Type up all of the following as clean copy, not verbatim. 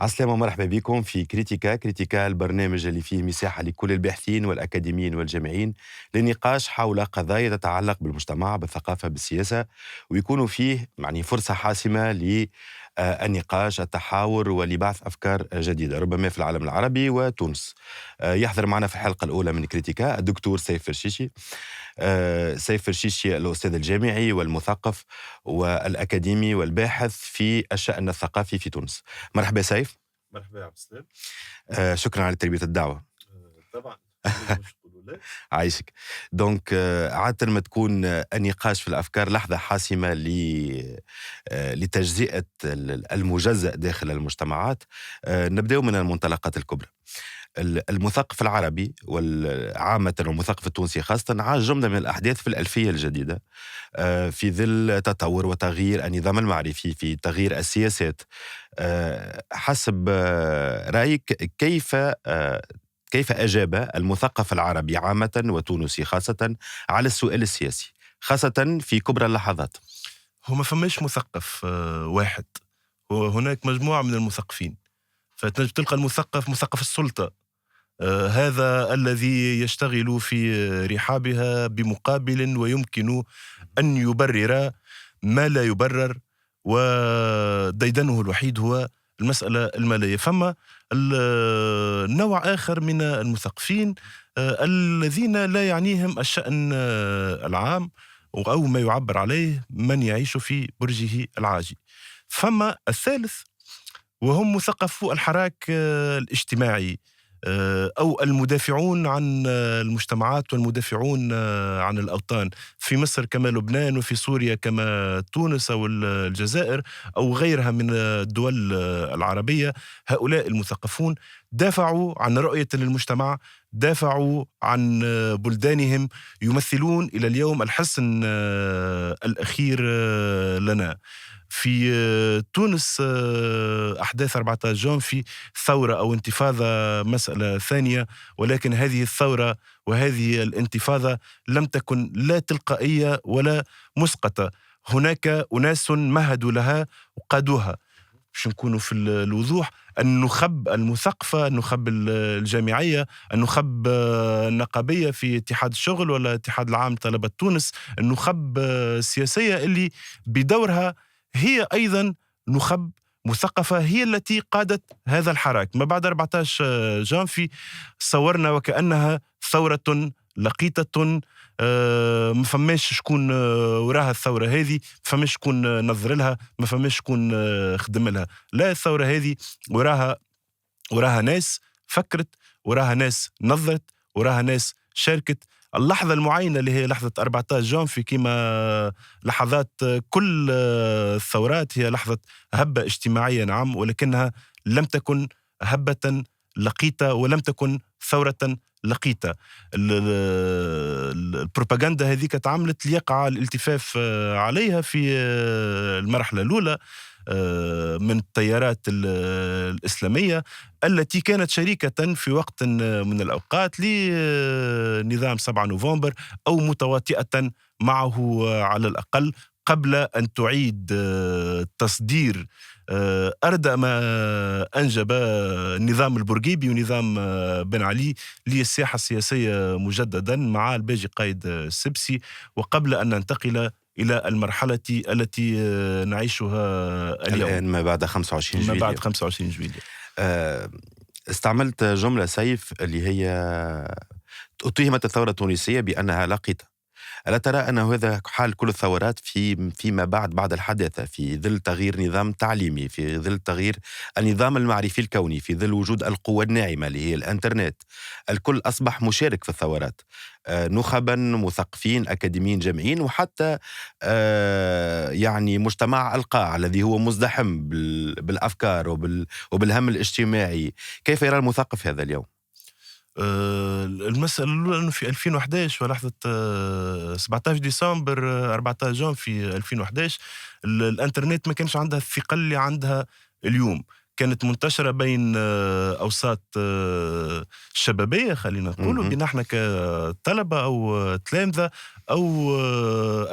عسلامة ومرحبا بكم في كريتيكا البرنامج اللي فيه مساحة لكل الباحثين والأكاديميين والجامعين للنقاش حول قضايا تتعلق بالمجتمع بالثقافة بالسياسة، ويكون فيه يعني فرصة حاسمة للنقاش التحاور ولبعث أفكار جديدة ربما في العالم العربي وتونس. يحضر معنا في الحلقة الأولى من كريتيكا الدكتور سيف الشيشي. سيف الشيشي الأستاذ الجامعي والمثقف والأكاديمي والباحث في الشأن الثقافي في تونس. مرحبا سيف. مرحبا يا عبد السلام. شكرا على تلبية الدعوة. طبعا مش تقولوا لا. عايشك. دونك عادة ما تكون النقاش في الأفكار لحظة حاسمة لتجزئة المجزأ داخل المجتمعات. نبدأ من المنطلقات الكبرى. المثقف العربي وعامة المثقف التونسي خاصة عاش جملة من الأحداث في الألفية الجديدة، في ظل تطور وتغيير النظام المعرفي، في تغيير السياسات. حسب رأيك كيف أجاب المثقف العربي عامة وتونسي خاصة على السؤال السياسي خاصة في كبرى اللحظات؟ هو ما فماش مثقف واحد، هو هناك مجموعة من المثقفين. فتنجم تلقى المثقف مثقف السلطة، هذا الذي يشتغل في رحابها بمقابل ويمكن أن يبرر ما لا يبرر، وديدنه الوحيد هو المسألة المالية. فما نوع آخر من المثقفين الذين لا يعنيهم الشأن العام، أو ما يعبر عليه من يعيش في برجه العاجي. فما الثالث وهم مثقفو الحراك الاجتماعي، أو المدافعون عن المجتمعات والمدافعون عن الأوطان، في مصر كما لبنان، وفي سوريا كما تونس أو الجزائر أو غيرها من الدول العربية. هؤلاء المثقفون دافعوا عن رؤية للمجتمع، دافعوا عن بلدانهم، يمثلون إلى اليوم الحصن الأخير لنا. في تونس أحداث 14 جانفي ثورة أو انتفاضة مسألة ثانية، ولكن هذه الثورة وهذه الانتفاضة لم تكن لا تلقائية ولا مسقطة. هناك أناس مهدوا لها وقادوها. باش نكونوا في الوضوح، النخب المثقفة، النخب الجامعية، النخب النقابية في اتحاد الشغل ولا اتحاد العام طلبة تونس، النخب السياسية اللي بدورها هي أيضا نخب مثقفة، هي التي قادت هذا الحراك. ما بعد 14 جانفي صورنا وكأنها ثورة لقيطة، ما فماش شكون وراها الثورة هذه، ما فماش شكون نظر لها، ما فماش شكون خدم لها. لا، الثورة هذه وراها ناس فكرت، وراها ناس نظرت، وراها ناس شاركت. اللحظة المعينة اللي هي لحظة 14 جانفي كما لحظات كل الثورات هي لحظة هبة اجتماعية، نعم، ولكنها لم تكن هبة لقيتة ولم تكن ثورة لقيتة. البروباغندا هذيك تعملت ليقع الالتفاف عليها في المرحلة الأولى من التيارات الإسلامية التي كانت شريكة في وقت من الأوقات لنظام 7 نوفمبر، أو متواطئة معه على الأقل، قبل أن تعيد تصدير أردأ ما أنجب النظام البورقيبي ونظام بن علي للساحة السياسية مجددا مع الباجي قايد السبسي، وقبل أن ننتقل إلى المرحلة التي نعيشها اليوم الآن ما بعد 25 ما جويلية. بعد 25 جويلية. آه، استعملت جملة سيف اللي هي اتهمت الثورة التونسية بأنها لقيطة. ألا ترى أن هذا حال كل الثورات فيما بعد الحداثة، في ظل تغيير نظام تعليمي، في ظل تغيير النظام المعرفي الكوني، في ظل وجود القوة الناعمة اللي هي الإنترنت؟ الكل أصبح مشارك في الثورات، نخبا، مثقفين، أكاديميين، جامعيين، وحتى يعني مجتمع القاع الذي هو مزدحم بالأفكار وبالهم الاجتماعي. كيف يرى المثقف هذا اليوم؟ المسألة الأولى أنه في 2011 ولحظة 17 ديسمبر 14 جون في 2011 الإنترنت ما كانش عندها الثقل اللي عندها اليوم. كانت منتشرة بين أوساط الشبابية، خلينا نقولوا بين احنا كطلبة أو تلامذة أو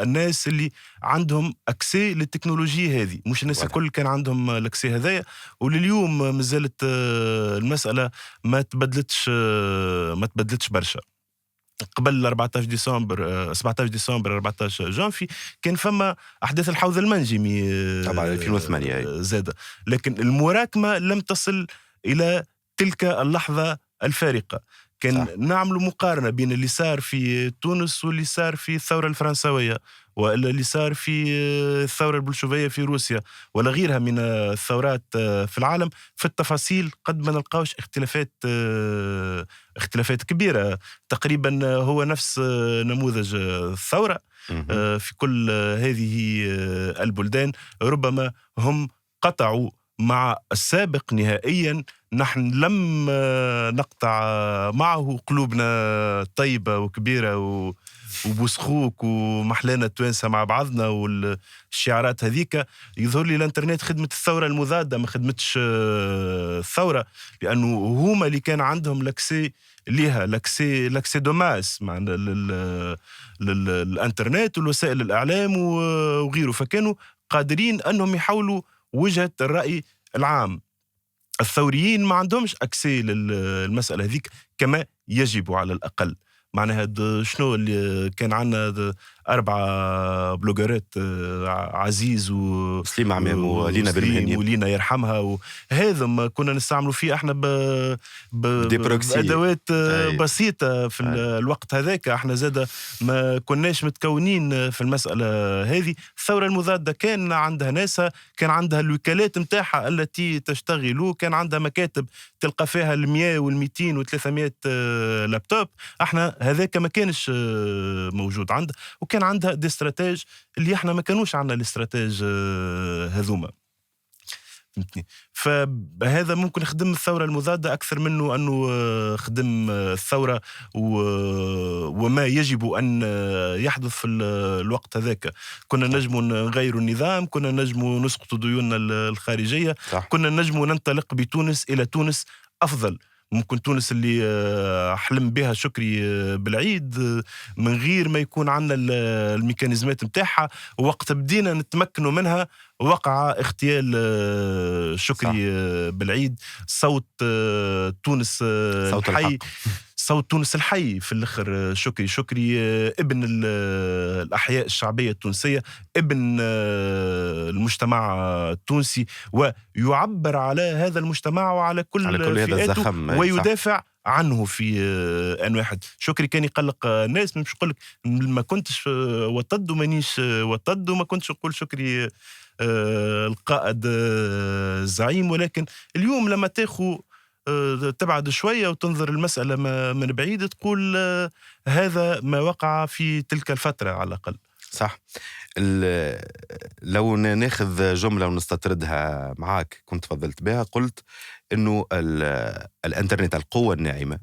الناس اللي عندهم أكسي للتكنولوجيا هذه. مش الناس الكل كان عندهم الأكسي هذايا، ولليوم مازالت المسألة ما تبدلتش برشا. قبل 14 ديسمبر 17 ديسمبر 14 جانفي كان فما احداث الحوض المنجمي طبعا 2008 زاد، لكن المراكمه لم تصل الى تلك اللحظه الفارقه. كان صح. نعمل مقارنه بين اللي صار في تونس واللي صار في الثوره الفرنسويه، ولا اللي صار في الثوره البلشوفيه في روسيا، ولا غيرها من الثورات في العالم. في التفاصيل قد ما نلقاوش اختلافات كبيره، تقريبا هو نفس نموذج الثوره في كل هذه البلدان. ربما هم قطعوا مع السابق نهائيا، نحن لم نقطع معه، قلوبنا طيبة وكبيرة وبوسخوك ومحلانا التوانسة مع بعضنا والشعارات هذيك. يظهر لي الانترنت خدمة الثورة المضادة، ما خدمتش الثورة، لأنه هما اللي كان عندهم لاكسي ليها، لاكسي دو ماس معنا للانترنت والوسائل الإعلام وغيره، فكانوا قادرين أنهم يحولوا وجهة الرأي العام. الثوريين ما عندهمش أكسي للمسألة هذيك كما يجب على الأقل. معناها شنو اللي كان عندنا 4 بلوغرات، عزيز وسليم عمام ولينا بالمهني ولينا يرحمها، وهذا ما كنا نستعملوا فيه احنا بأدوات بسيطة في الوقت هذاك. احنا زاد ما كناش متكونين في المسألة هذه. الثورة المضادة كان عندها ناسها، كان عندها الوكالات متاعها التي تشتغل، كان عندها مكاتب تلقى فيها 100 و200 و300 لابتوب. احنا هذاك ما كانش موجود عندها، وكان عندها دي استراتيج اللي احنا ما كانوش عندنا الاستراتيج هذوما، فهمتني. فهذا ممكن يخدم الثورة المضادة أكثر منه أنه خدم الثورة وما يجب أن يحدث في الوقت هذاك. كنا نجموا نغيروا النظام، كنا نجموا نسقطوا ديوننا الخارجية، كنا نجموا ننطلق بتونس إلى تونس أفضل. ممكن تونس اللي حلم بها شكري بالعيد من غير ما يكون عندنا الميكانيزمات متاعها، ووقت بدينا نتمكنوا منها وقع اغتيال شكري بالعيد. صوت تونس الحي، صوت تونس الحي في الاخر. شكري ابن الاحياء الشعبيه التونسيه، ابن المجتمع التونسي، ويعبر على هذا المجتمع وعلى كل فئاته ويدافع عنه في ان واحد. شكري كان يقلق الناس، مش نقول لك ما كنتش وطد ومانيش وطد وما كنتش نقول شكري القائد الزعيم، ولكن اليوم لما تاخو تبعد شوية وتنظر المسألة من بعيد، تقول هذا ما وقع في تلك الفترة على الأقل. صح. لو ناخذ جملة ونستطردها معاك كنت فضلت بها، قلت إنه الإنترنت القوة الناعمة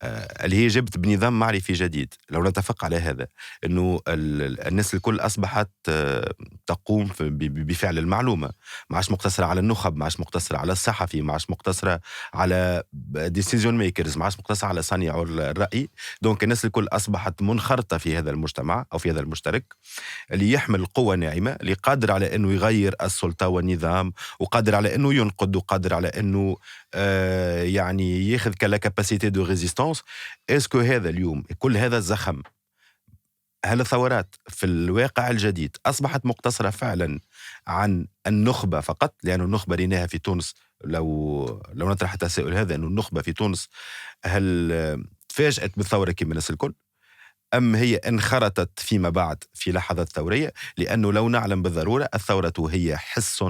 اللي هي جبت بنظام معرفي جديد. لو نتفق على هذا أنه الناس الكل أصبحت تقوم بفعل المعلومة، ما عادش مقتصرة على النخب، ما عادش مقتصرة على الصحفي، ما عادش مقتصرة على decision makers، ما عادش مقتصرة على صانع الرأي. دونك الناس الكل أصبحت منخرطة في هذا المجتمع أو في هذا المشترك اللي يحمل قوة ناعمة، اللي قادر على أنه يغير السلطة والنظام، وقادر على أنه ينقد، وقادر على أنه يعني ياخذ كلا كاباسيتي دو ريزيستانس. اسكو هذا اليوم كل هذا الزخم، هل الثورات في الواقع الجديد أصبحت مقتصرة فعلا عن النخبة فقط؟ لأن النخبة ريناها في تونس، لو نطرح التساؤل هذا، أن النخبة في تونس هل تفاجأت بالثورة كما الناس الكل، أم هي انخرطت فيما بعد في لحظات ثورية؟ لأنه لو نعلم بالضرورة الثورة هي حس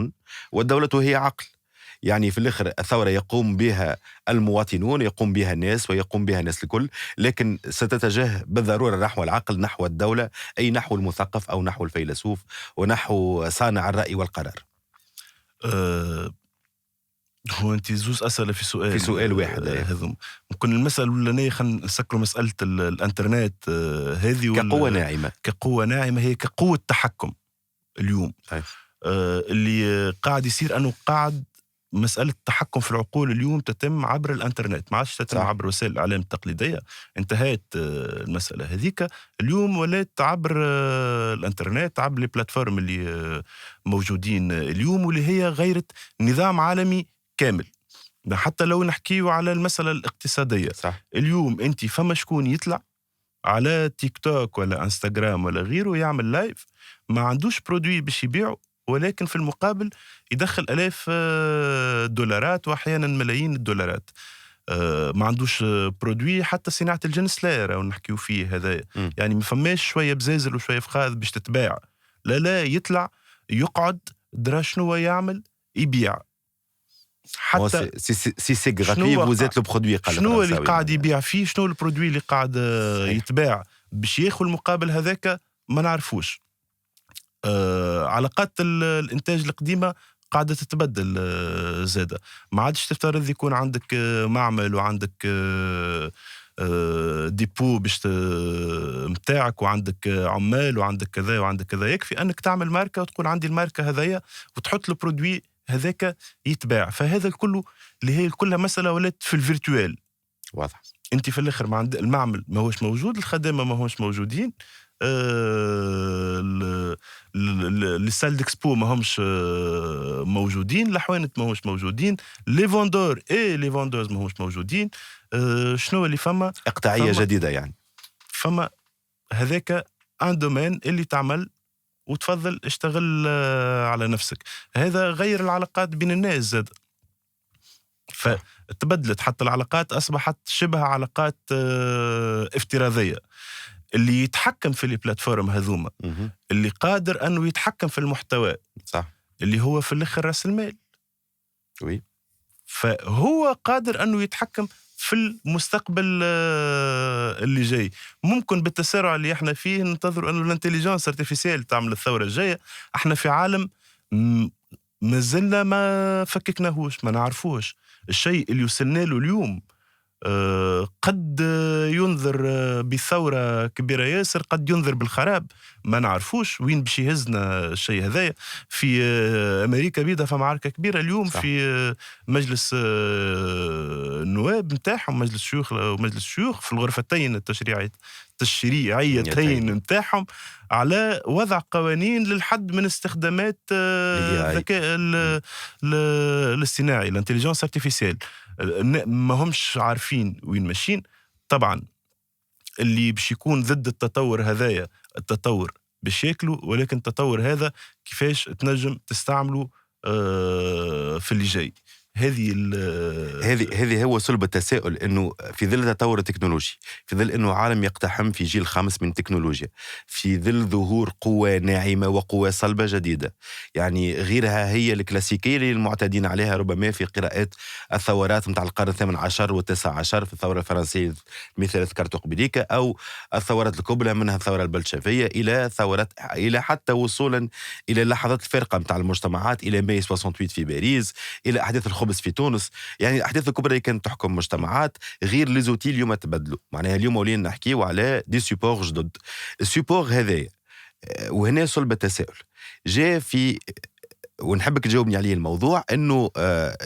والدولة هي عقل. يعني في الآخر الثورة يقوم بها المواطنون، يقوم بها الناس، ويقوم بها الناس الكل، لكن ستتجه بالضرورة نحو العقل، نحو الدولة، أي نحو المثقف أو نحو الفيلسوف ونحو صانع الرأي والقرار. هو أنت زوز أسئلة في سؤال واحد. هذم ممكن المسألة الأولانية خلينا نسكروا مسألة الإنترنت هذه كقوة ناعمة، هي كقوة تحكم اليوم. اللي قاعد يصير أنه قاعد مسألة التحكم في العقول اليوم تتم عبر الانترنت، ما عادش تتم صح. عبر وسائل الاعلام التقليديه. انتهت المساله هذيك. اليوم ولات عبر الانترنت، عبر لي بلاتفورم اللي موجودين اليوم، واللي هي غيرت نظام عالمي كامل. حتى لو نحكيو على المساله الاقتصاديه، صح. اليوم انت فما شكون يطلع على تيك توك ولا انستغرام ولا غيره يعمل لايف، ما عندوش برودوي باش يبيعه، ولكن في المقابل يدخل آلاف دولارات وأحيانا ملايين الدولارات. ما عندوش برودوي، حتى صناعة الجنس لا راهو نحكيو فيه هذا. مم. يعني ما فماش شوية بزازل وشوية فخاذ باش تتباع، لا يطلع يقعد درا شنو يعمل يبيع. حتى سي سي غراتوي شنو vous êtes le produit قال شنو اللي الفرنساوي قاعد معناها. يبيع فيه، شنو البرودوي اللي قاعد صحيح. يتباع باش ياخذ المقابل هذاك ما نعرفوش. علاقات الانتاج القديمه قاعده تتبدل زاده. ما عادش تفترض يكون عندك معمل وعندك ديبو باش متاعك، وعندك عمال وعندك كذا وعندك كذا. يكفي انك تعمل ماركه وتقول عندي الماركه هذايا وتحط البرودوي هذاك يتباع. فهذا الكل اللي هي كلها مساله ولات في الفيرتوال. واضح. انت في الاخر ما عند المعمل ما هوش موجود، الخدامه ما هوش موجودين، لي سال ديكسبو ما همش موجودين، الحوانت ما همش موجودين، لي فوندور لي فوندوز ما همش موجودين. شنو اللي فما اقطاعيه جديده يعني. فما هذاك ان دومين اللي تعمل وتفضل اشتغل على نفسك. هذا غير العلاقات بين الناس زاد، فتبدلت حتى العلاقات، أصبحت شبه علاقات افتراضية. اللي يتحكم في البلاتفورم هذوما، اللي قادر أنه يتحكم في المحتوى، صح، اللي هو في الآخر رأس المال. وي. فهو قادر أنه يتحكم في المستقبل اللي جاي. ممكن بالتسارع اللي احنا فيه ننتظر أنه الانتليجنس ارتفيسيال تعمل الثورة الجاية. احنا في عالم ما زلنا ما فككناهوش، ما نعرفوش. الشيء اللي وصلنا له اليوم قد ينذر بثورة كبيرة ياسر، قد ينذر بالخراب، ما نعرفوش وين باش يهزنا الشيء هذايا. في أمريكا بيدا فمعركة كبيرة اليوم. صح. في مجلس النواب نتاعهم، مجلس الشيوخ ومجلس الشيوخ، في الغرفتين التشريعيتين نتاعهم، على وضع قوانين للحد من استخدامات الذكاء الاصطناعي، الانتليجنس ارتيفيسيال. ما همش عارفين وين ماشيين. طبعا اللي باش يكون ضد التطور هذايا، التطور باش ياكلوا، ولكن التطور هذا كيفاش تنجم تستعمله في اللي جاي. هذه هو صلب التساؤل، انه في ظل تطور التكنولوجي، في ظل انه عالم يقتحم في جيل خامس من التكنولوجيا، في ظل ظهور قوى ناعمه وقوى صلبه جديده، يعني غيرها هي الكلاسيكيه اللي المعتادين عليها ربما في قراءات الثورات متاع القرن الثامن عشر والتاسع عشر، في الثوره الفرنسيه مثل ذكرته قبليك، او الثورات الكبرى منها الثوره البلشفيه الى ثورات، الى حتى وصولا الى لحظات الفرقه متاع المجتمعات، الى ماي 68 في باريس، الى احداث الخبز في تونس. يعني الاحداث الكبرى اللي كانت تحكم مجتمعات، غير لي زوتي اليوم تبدلوا. معناها اليوم ولينا نحكيو على دي سيبور جدد. السيبور هذايا، وهنا صلب التساؤل جاء في، ونحبك تجاوبني عليه الموضوع، انه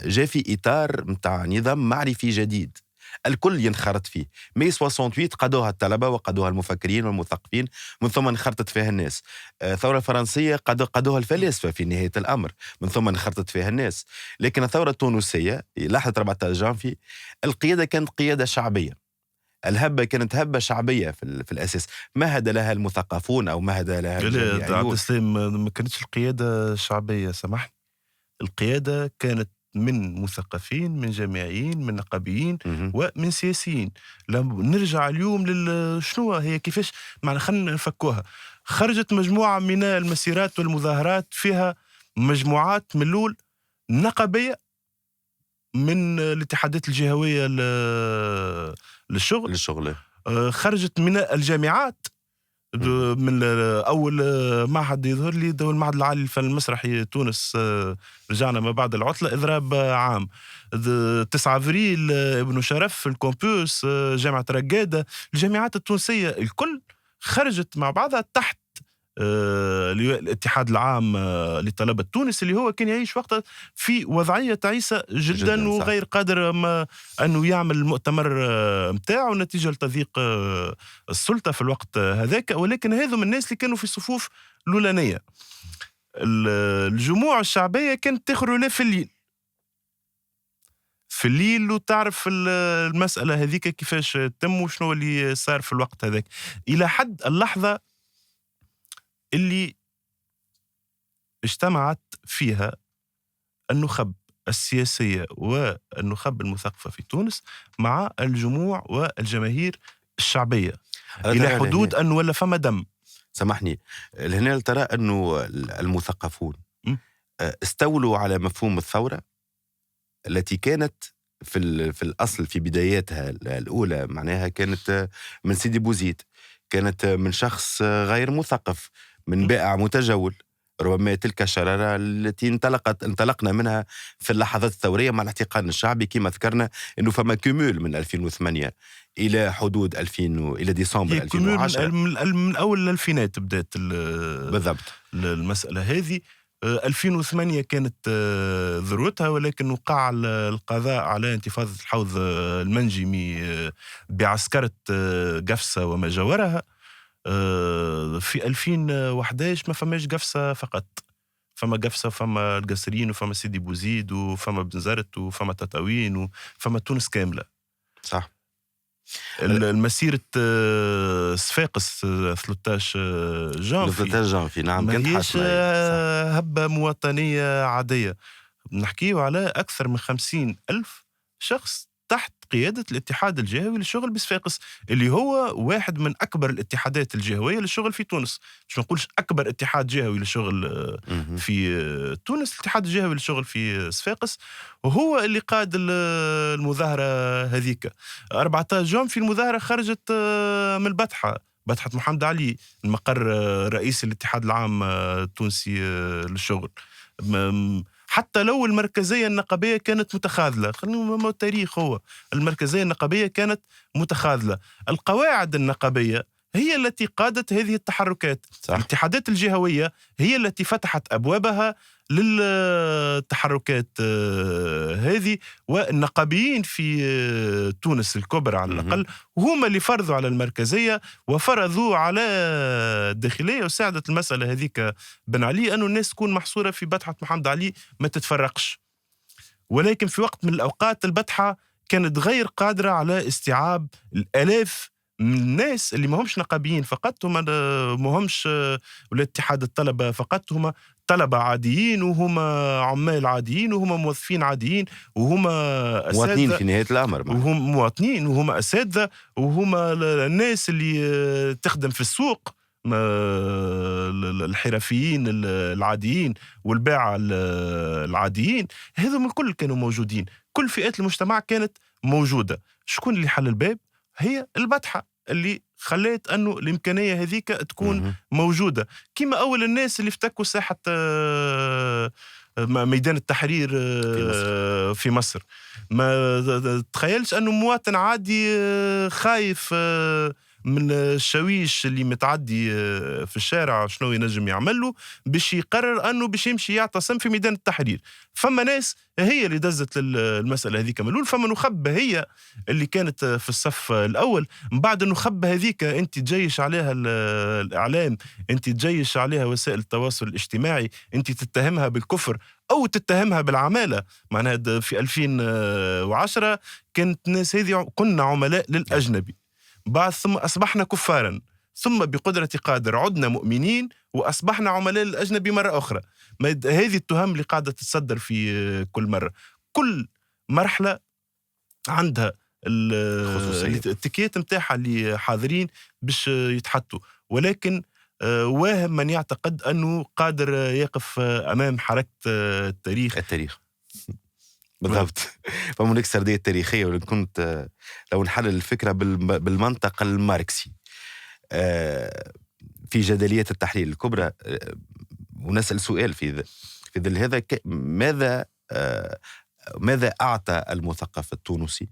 جاء في اطار متاع نظام معرفي جديد الكل ينخرط فيه. مي 68 قادوها الطلبه وقادوها المفكرين والمثقفين، من ثم انخرطت فيها الناس. الثوره الفرنسيه قادوها الفلاسفه في نهايه الامر، من ثم انخرطت فيها الناس. لكن الثوره التونسيه لحظه 14 جانفي، القياده كانت قياده شعبيه، الهبه كانت هبه شعبيه في الاساس، ما هدى لها المثقفون او ما هدى لها الجامعيون. ما كانتش القياده شعبيه، سامحني. القياده كانت من مثقفين، من جامعيين، من نقابيين ومن سياسيين. لما نرجع اليوم شنو هي كيفاش، معنا خلينا نفكوها. خرجت مجموعة من المسيرات والمظاهرات، فيها مجموعات من الأول نقابية من الاتحادات الجهوية للشغل. خرجت من الجامعات، من اول معهد يظهر لي هو المعهد العالي للفن المسرحي تونس، رجعنا ما بعد العطله اضراب عام. 9 افريل ابن شرف، الكومبوس، جامعه رقاده، الجامعات التونسيه الكل خرجت مع بعضها تحت الاتحاد العام لطلبة تونس، اللي هو كان يعيش وقتها في وضعية تعيسة جدا وغير قادر أنه يعمل المؤتمر متاعه نتيجة لتضييق السلطة في الوقت هذاك. ولكن هذو من الناس اللي كانوا في الصفوف الأولانية. الجموع الشعبية كانت تاخذ رولا في الليل وتعرف المسألة هذيك كيفاش تم وشنو اللي صار في الوقت هذاك، إلى حد اللحظة اللي اجتمعت فيها النخب السياسية والنخب المثقفة في تونس مع الجموع والجماهير الشعبية، إلى حدود أنه ولا فما دم. سامحني، هنا ترى أنه المثقفون استولوا على مفهوم الثورة التي كانت في الأصل في بداياتها الأولى، معناها كانت من سيدي بوزيد، كانت من شخص غير مثقف، من بائع متجول. ربما تلك الشرارة التي انطلقنا منها في اللحظات الثورية مع الاحتقان الشعبي، كما ذكرنا أنه فما كمول من 2008 إلى حدود 2000 إلى ديسمبر 2010. من أول الألفينات بدأت بالضبط المسألة هذه. 2008 كانت ذروتها، ولكن وقع القضاء على انتفاضة الحوض المنجمي بعسكرة قفصة وما جاورها. في 2011 ما فماش قفصة فقط، فما قفصة وفما القصرين وفما سيدي بوزيد وفما بنزرت وفما تطاوين وفما تونس كاملة. صح. المسيرة صفاقس 13 جانفي نعم ما هيش هبة مواطنية عادية. نحكيه على أكثر من 50,000 شخص تحت قيادة الاتحاد الجهوي للشغل بصفاقس، اللي هو واحد من أكبر الاتحادات الجهوية للشغل في تونس. مش نقولش أكبر اتحاد جهوي للشغل في تونس، الاتحاد الجهوي للشغل في صفاقس، وهو اللي قاد المظاهرة هذيك. 14 جون في المظاهرة خرجت من بطحة محمد علي، المقر رئيس الاتحاد العام التونسي للشغل. حتى لو المركزية النقابية كانت متخاذلة، خلينا التاريخ هو المركزية النقابية كانت متخاذلة. القواعد النقابية هي التي قادت هذه التحركات. صح. الاتحادات الجهوية هي التي فتحت أبوابها للتحركات هذه، والنقابيين في تونس الكبرى على الأقل هم اللي فرضوا على المركزية وفرضوا على الداخلية، وساعدت المسألة هذيك بن علي أنه الناس تكون محصورة في بطحة محمد علي ما تتفرقش. ولكن في وقت من الأوقات البطحة كانت غير قادرة على استيعاب الآلاف من الناس اللي ما همش نقابيين فقط، هم ما همش ولا اتحاد الطلبة فقط، هم طلبة عاديين وهم عمال عاديين وهم موظفين عاديين وهم مواطنين في نهاية الأمر، وهم مواطنين وهم أساتذة وهم الناس اللي تخدم في السوق، الحرفيين العاديين والباعة العاديين. هذم الكل كانوا موجودين، كل فئات المجتمع كانت موجودة. شكون اللي حل الباب؟ هي البطحة اللي خليت أنه الإمكانية هذيك تكون موجودة. كما أول الناس اللي افتكوا ساحة ميدان التحرير في مصر. ما تخيلش أنه مواطن عادي خايف من الشويش اللي متعدي في الشارع شنو ينجم يعمله باش يقرر أنه باش يمشي يعتصم في ميدان التحرير. فما ناس هي اللي دزت المسألة هذيك ملول، فما نخبة هي اللي كانت في الصف الأول. من بعد النخبة هذيك أنت تجيش عليها الإعلام، أنت تجيش عليها وسائل التواصل الاجتماعي، أنت تتهمها بالكفر أو تتهمها بالعمالة. معناها في 2010 كانت الناس هذه كنا عملاء للأجنبي، بعد ثم أصبحنا كفاراً، ثم بقدرة قادر عدنا مؤمنين وأصبحنا عملاء الأجنبي مرة أخرى. هذه التهم اللي قاعدة تتصدر في كل مرة. كل مرحلة عندها التكيات متاعها اللي حاضرين باش يتحطوا، ولكن واهم من يعتقد أنه قادر يقف أمام حركة التاريخ. بالضبط. فمونيك سردية تاريخية، ولو كنت لو نحلل الفكرة بالمنطق الماركسي في جدليات التحليل الكبرى، ونسأل سؤال في ظل هذا: ماذا أعطى المثقف التونسي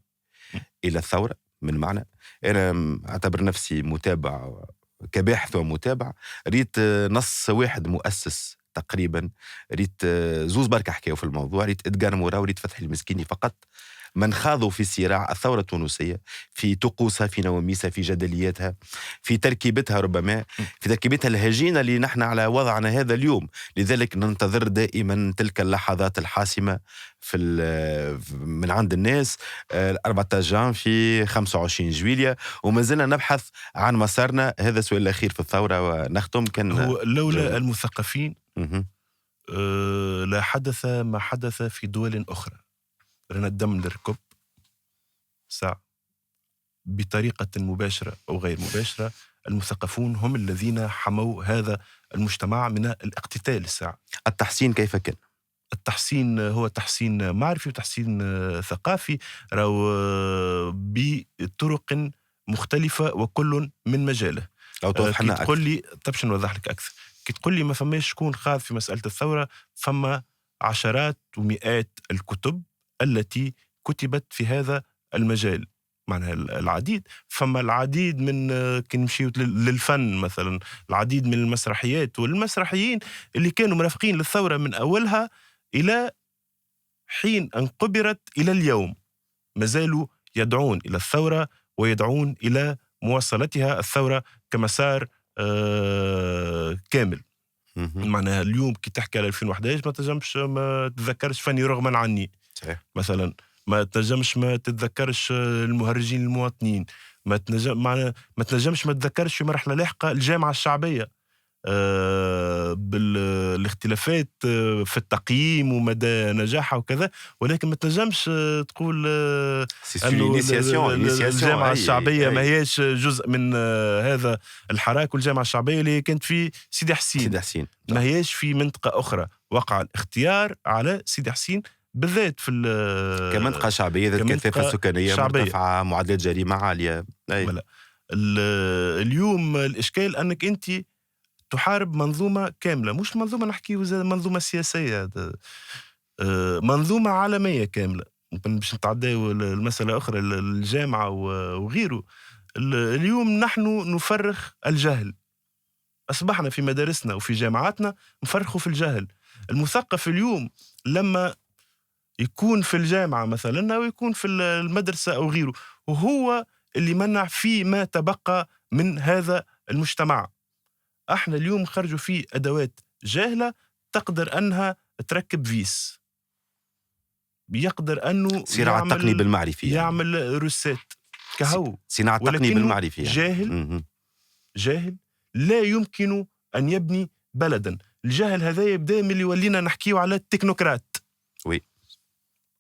إلى الثورة من معنى؟ أنا أعتبر نفسي متابع كباحث ومتابع ريت نص واحد مؤسس تقريبا، ريت زوز بركة حكاوا في الموضوع، ريت إدغار مورا وريت فتحي المسكيني فقط، من خاضوا في صراع الثورة التونسية، في طقوسها، في نواميسها، في جدلياتها، في تركيبتها، ربما في تركيبتها الهجينة اللي نحن على وضعنا هذا اليوم. لذلك ننتظر دائما تلك اللحظات الحاسمة من عند الناس، 14 جانفي، 25 جويلية، وما زلنا نبحث عن مسارنا. هذا السؤال الأخير في الثورة ونختم. كان هو لولا المثقفين مهم. لا حدث ما حدث في دول أخرى. رنا الدم للركب ساعة بطريقة مباشرة أو غير مباشرة. المثقفون هم الذين حموا هذا المجتمع من الاقتتال الساعة. التحسين كيف كان؟ التحسين هو تحسين معرفي وتحسين ثقافي، راهو بطرق مختلفة وكل من مجاله. لو توضح لنا تقول لي باش نوضح لك أكثر. كي تقول لي ما فماش شكون خاض في مسألة الثورة، فما عشرات ومئات الكتب التي كتبت في هذا المجال، معناها العديد. فما العديد من كي نمشيو للفن مثلا، العديد من المسرحيات والمسرحيين اللي كانوا مرافقين للثورة من أولها إلى حين أن قبرت إلى اليوم، ما زالوا يدعون إلى الثورة ويدعون إلى مواصلتها الثورة كمسار كامل. معناها اليوم كي تحكي على 2011 ما تنجمش ما تتذكرش فني رغما عني صحيح. مثلا، ما تنجمش ما تتذكرش المهرجين المواطنين، ما تنجمش ما تتذكرش في مرحلة لاحقة الجامعة الشعبية بالاختلافات في التقييم ومدى نجاحها وكذا. ولكن ما تنجمش تقول أنه الجامعة الشعبية ما هيش جزء من هذا الحراك. والجامعة الشعبية اللي كانت في سيدي حسين ما هيش في منطقة أخرى. وقع الاختيار على سيدي حسين بالذات في كمنطقة شعبية ذات كثافة سكانية مرتفعة، معدلات جريمة عالية. اليوم الإشكال أنك أنت تحارب منظومة كاملة، مش منظومة نحكي منظومة سياسية، منظومة عالمية كاملة. باش نتعداو المسألة أخرى الجامعة وغيره. اليوم نحن نفرخ الجهل، أصبحنا في مدارسنا وفي جامعاتنا نفرخوا في الجهل. المثقف اليوم لما يكون في الجامعة مثلا أو يكون في المدرسة أو غيره، وهو اللي منع في ما تبقى من هذا المجتمع. احنا اليوم خرجوا فيه أدوات جاهلة تقدر أنها تركب فيس، بيقدر أنه صناعة التقني بالمعرفي، يعمل روسات كهو صناعة التقني بالمعرفي. جاهل لا يمكن أن يبني بلدا. الجهل هذا يبدأ من اللي ولينا نحكيه على التكنوقراط.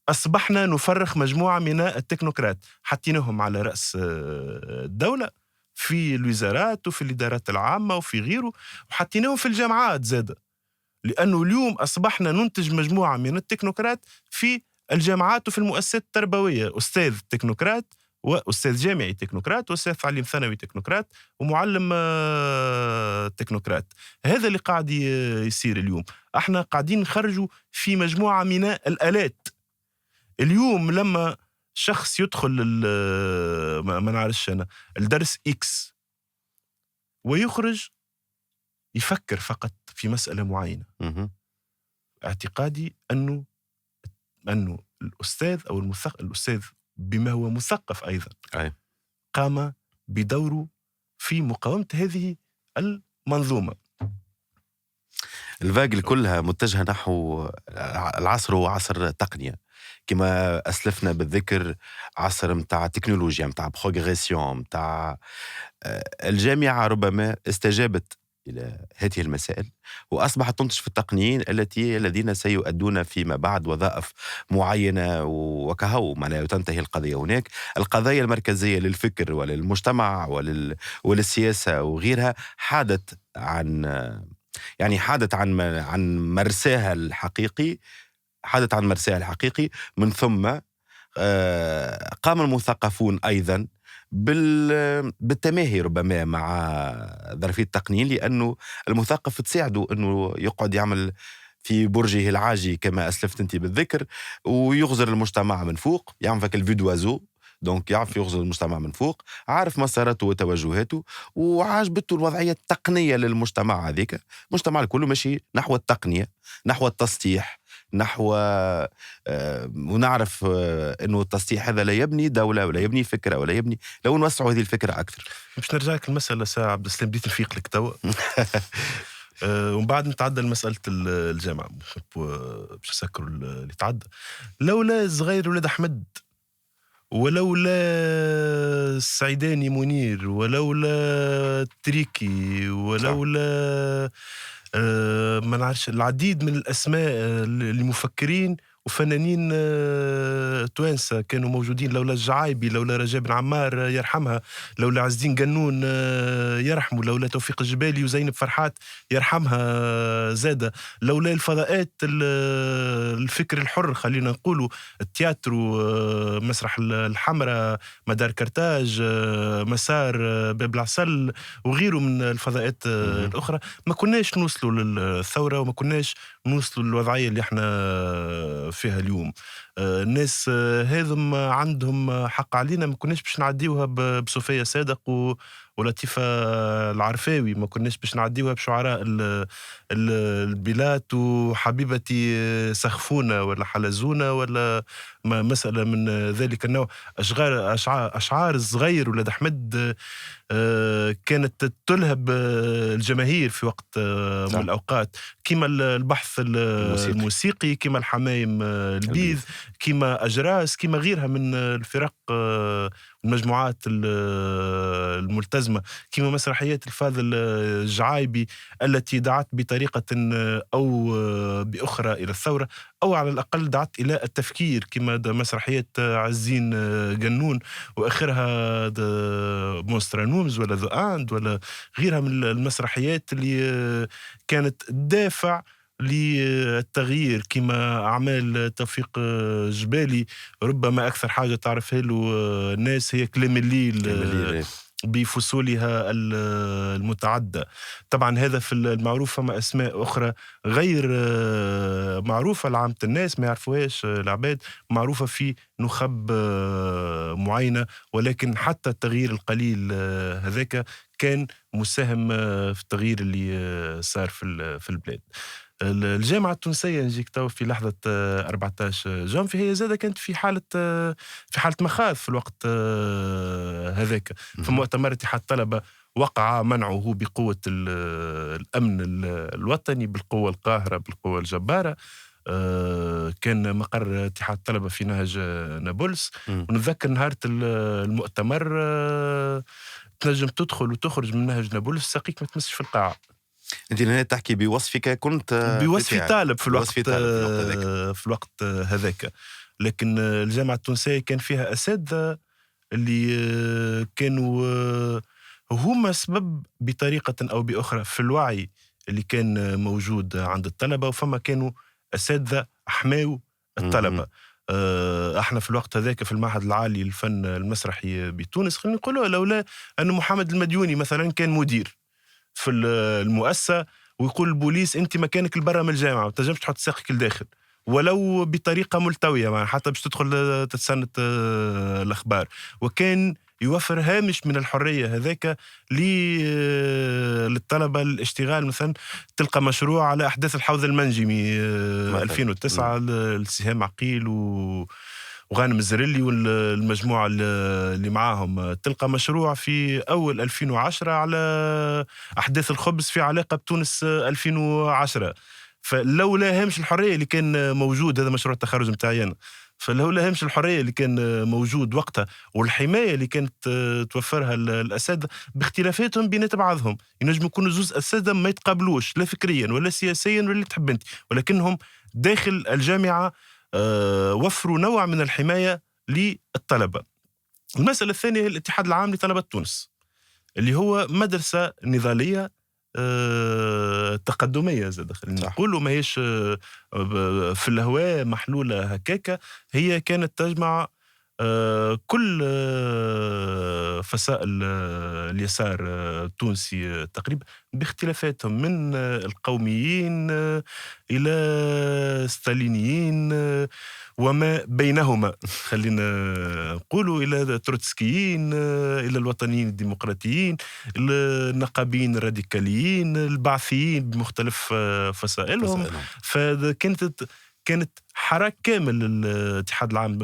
أصبحنا نفرخ مجموعة من التكنوقراط، حطيناهم على رأس الدولة في الوزارات وفي الإدارات العامة وفي غيره، وحطيناهم في الجامعات زادة، لأنه اليوم أصبحنا ننتج مجموعة من التكنوقراط في الجامعات وفي المؤسسات التربوية. أستاذ تكنوقراط وأستاذ جامعي تكنوقراط وأستاذ تعليم ثانوي تكنوقراط ومعلم تكنوقراط. هذا اللي قاعد يصير اليوم. احنا قاعدين نخرجوا في مجموعة من الآلات. اليوم لما شخص يدخل ما نعرفش أنا الدرس إكس ويخرج يفكر فقط في مسألة معينة، اعتقادي أنه الأستاذ أو الأستاذ بما هو مثقف أيضا قام بدوره في مقاومة هذه المنظومة. الفاقل كلها متجهة نحو العصر هو عصر تقنية، كما أسلفنا بالذكر، عصر متاع تكنولوجيا، متاع بروغريسيون، متاع الجامعة ربما استجابت إلى هذه المسائل وأصبحت تنتج في التقنيين الذين سيؤدون فيما بعد وظائف معينة وكهو معناه تنتهي القضية. هناك القضايا المركزية للفكر وللمجتمع وللسياسة وغيرها حادت عن مرساها الحقيقي، من ثم قام المثقفون أيضا بالتماهي ربما مع ظرفية التقنيين، لأنه المثقف تساعده أنه يقعد يعمل في برجه العاجي كما أسلفت أنت بالذكر ويغزر المجتمع من فوق، يعمل فك الفيدوازو دونك يعرف يغزو المجتمع من فوق، عارف مساراته وتوجهاته، وعجبته الوضعية التقنية للمجتمع هذيك. المجتمع الكل ماشي نحو التقنية، نحو التسطيح، نحو ونعرف انه التسطيح هذا لا يبني دولة ولا يبني فكرة ولا يبني. لو نوسعوا هذه الفكرة أكثر. باش نرجع لك المسألة ساعة عبد السلام، بديت نفيق لك توا. ومن بعد نتعدى لمسألة الجامعة باش نسكروا اللي تعدى. لولا صغير ولاد أحمد، ولولا السعيداني منير، ولولا التريكي، ولولا ما نعرفش العديد من الأسماء اللي مفكرين وفنانين توانسة كانوا موجودين، لولا الجعايبي، لولا رجاء بن عمار يرحمها، لولا عز الدين قنون يرحمه، لولا توفيق الجبالي وزينب فرحات يرحمها زادة، لولا الفضاءات الفكر الحر خلينا نقولوا، التياترو، مسرح الحمراء، مدار كرتاج، مسار باب العسل وغيره من الفضاءات الأخرى، ما كناش نوصلوا للثورة وما كناش نوصلوا للوضعية اللي احنا فيها اليوم. الناس هذم عندهم حق علينا، ما كناش باش نعديوها بصوفيا صادق ولطيفة العرفاوي، ما كناش باش نعديوها بشعراء البلاد وحبيبتي سخفونا ولا حلزونا ولا مسألة من ذلك النوع. أشعار الصغير ولاد أحمد كانت تلهب الجماهير في وقت من الأوقات، كما البحث الموسيقي، كما الحمايم البيذ، كما أجراس، كما غيرها من الفرق المجموعات الملتزمة، كما مسرحيات الفاضل الجعايبي التي دعت بطريقة أو بأخرى إلى الثورة، أو على الأقل دعت إلى التفكير، كما مسرحيات عزين قنون وآخرها مونسترانومز ولا ذو آند ولا غيرها من المسرحيات اللي كانت دافع للتغيير، كما أعمال توفيق جبالي ربما أكثر حاجة تعرفها له الناس هي كلام الليل بفصولها المتعدة. طبعا هذا في المعروف، فما أسماء أخرى غير معروفة لعامة الناس ما يعرفوهاش العباد، معروفة في نخب معينة، ولكن حتى التغيير القليل هذاك كان مساهم في التغيير اللي صار في البلاد. الجامعة التونسية نجيك تو في لحظة 14 جانفي، هي زادة كانت في حالة مخاض في الوقت هذاك. في مؤتمر اتحاد الطلبة وقع منعه بقوة الأمن الوطني، بالقوة القاهرة، بالقوة الجبارة. كان مقر اتحاد الطلبة في نهج نابلس، ونتذكر نهار المؤتمر تنجم تدخل وتخرج من نهج نابلس ساقيك ما تمسش في القاعة. انت هنا تحكي بوصفك، كنت بوصفي طالب في الوقت هذاك. لكن الجامعة التونسية كان فيها أساتذة اللي كانوا هما سبب بطريقة أو بأخرى في الوعي اللي كان موجود عند الطلبة، وفما كانوا أساتذة أحماو الطلبة. احنا في الوقت هذاك في المعهد العالي للفن المسرحي بتونس، خلينا نقولوا لولا أن محمد المديوني مثلا كان مدير في المؤسسة ويقول البوليس انت مكانك البرا من الجامعة ما تنجمش تحط ساقك الداخل ولو بطريقة ملتوية، حتى باش تدخل تتسنت الأخبار، وكان يوفر هامش من الحرية هذاك للطلبة الاشتغال. مثلا تلقى مشروع على أحداث الحوض المنجمي 2009 لسهام عقيل وغانم الزرلي والمجموعة اللي معاهم، تلقى مشروع في أول 2010 على أحداث الخبز في علاقة بتونس 2010. فلولا هامش الحرية اللي كان موجود، هذا مشروع التخرج متاعي أنا، فلولا هامش الحرية اللي كان موجود وقتها والحماية اللي كانت توفرها الأساتذة باختلافاتهم بينات بعضهم، ينجم يكونوا زوز أساتذة ما يتقابلوش لا فكريا ولا سياسيا ولا اللي تحب انت، ولكنهم داخل الجامعة وفروا نوع من الحماية للطلبة. المسألة الثانية هي الاتحاد العام لطلبة تونس، اللي هو مدرسة نضالية تقدمية زاد، خلينا نقولوا ماهيش في الهواء محلولة هكاكا، هي كانت تجمع كل فصائل اليسار التونسي تقريبا باختلافاتهم، من القوميين إلى الستالينيين وما بينهما، خلينا نقولوا، إلى التروتسكيين، إلى الوطنيين الديمقراطيين، إلى النقابيين الراديكاليين، البعثيين بمختلف فصائلهم. مسائلهم. كانت حراك كامل الاتحاد العام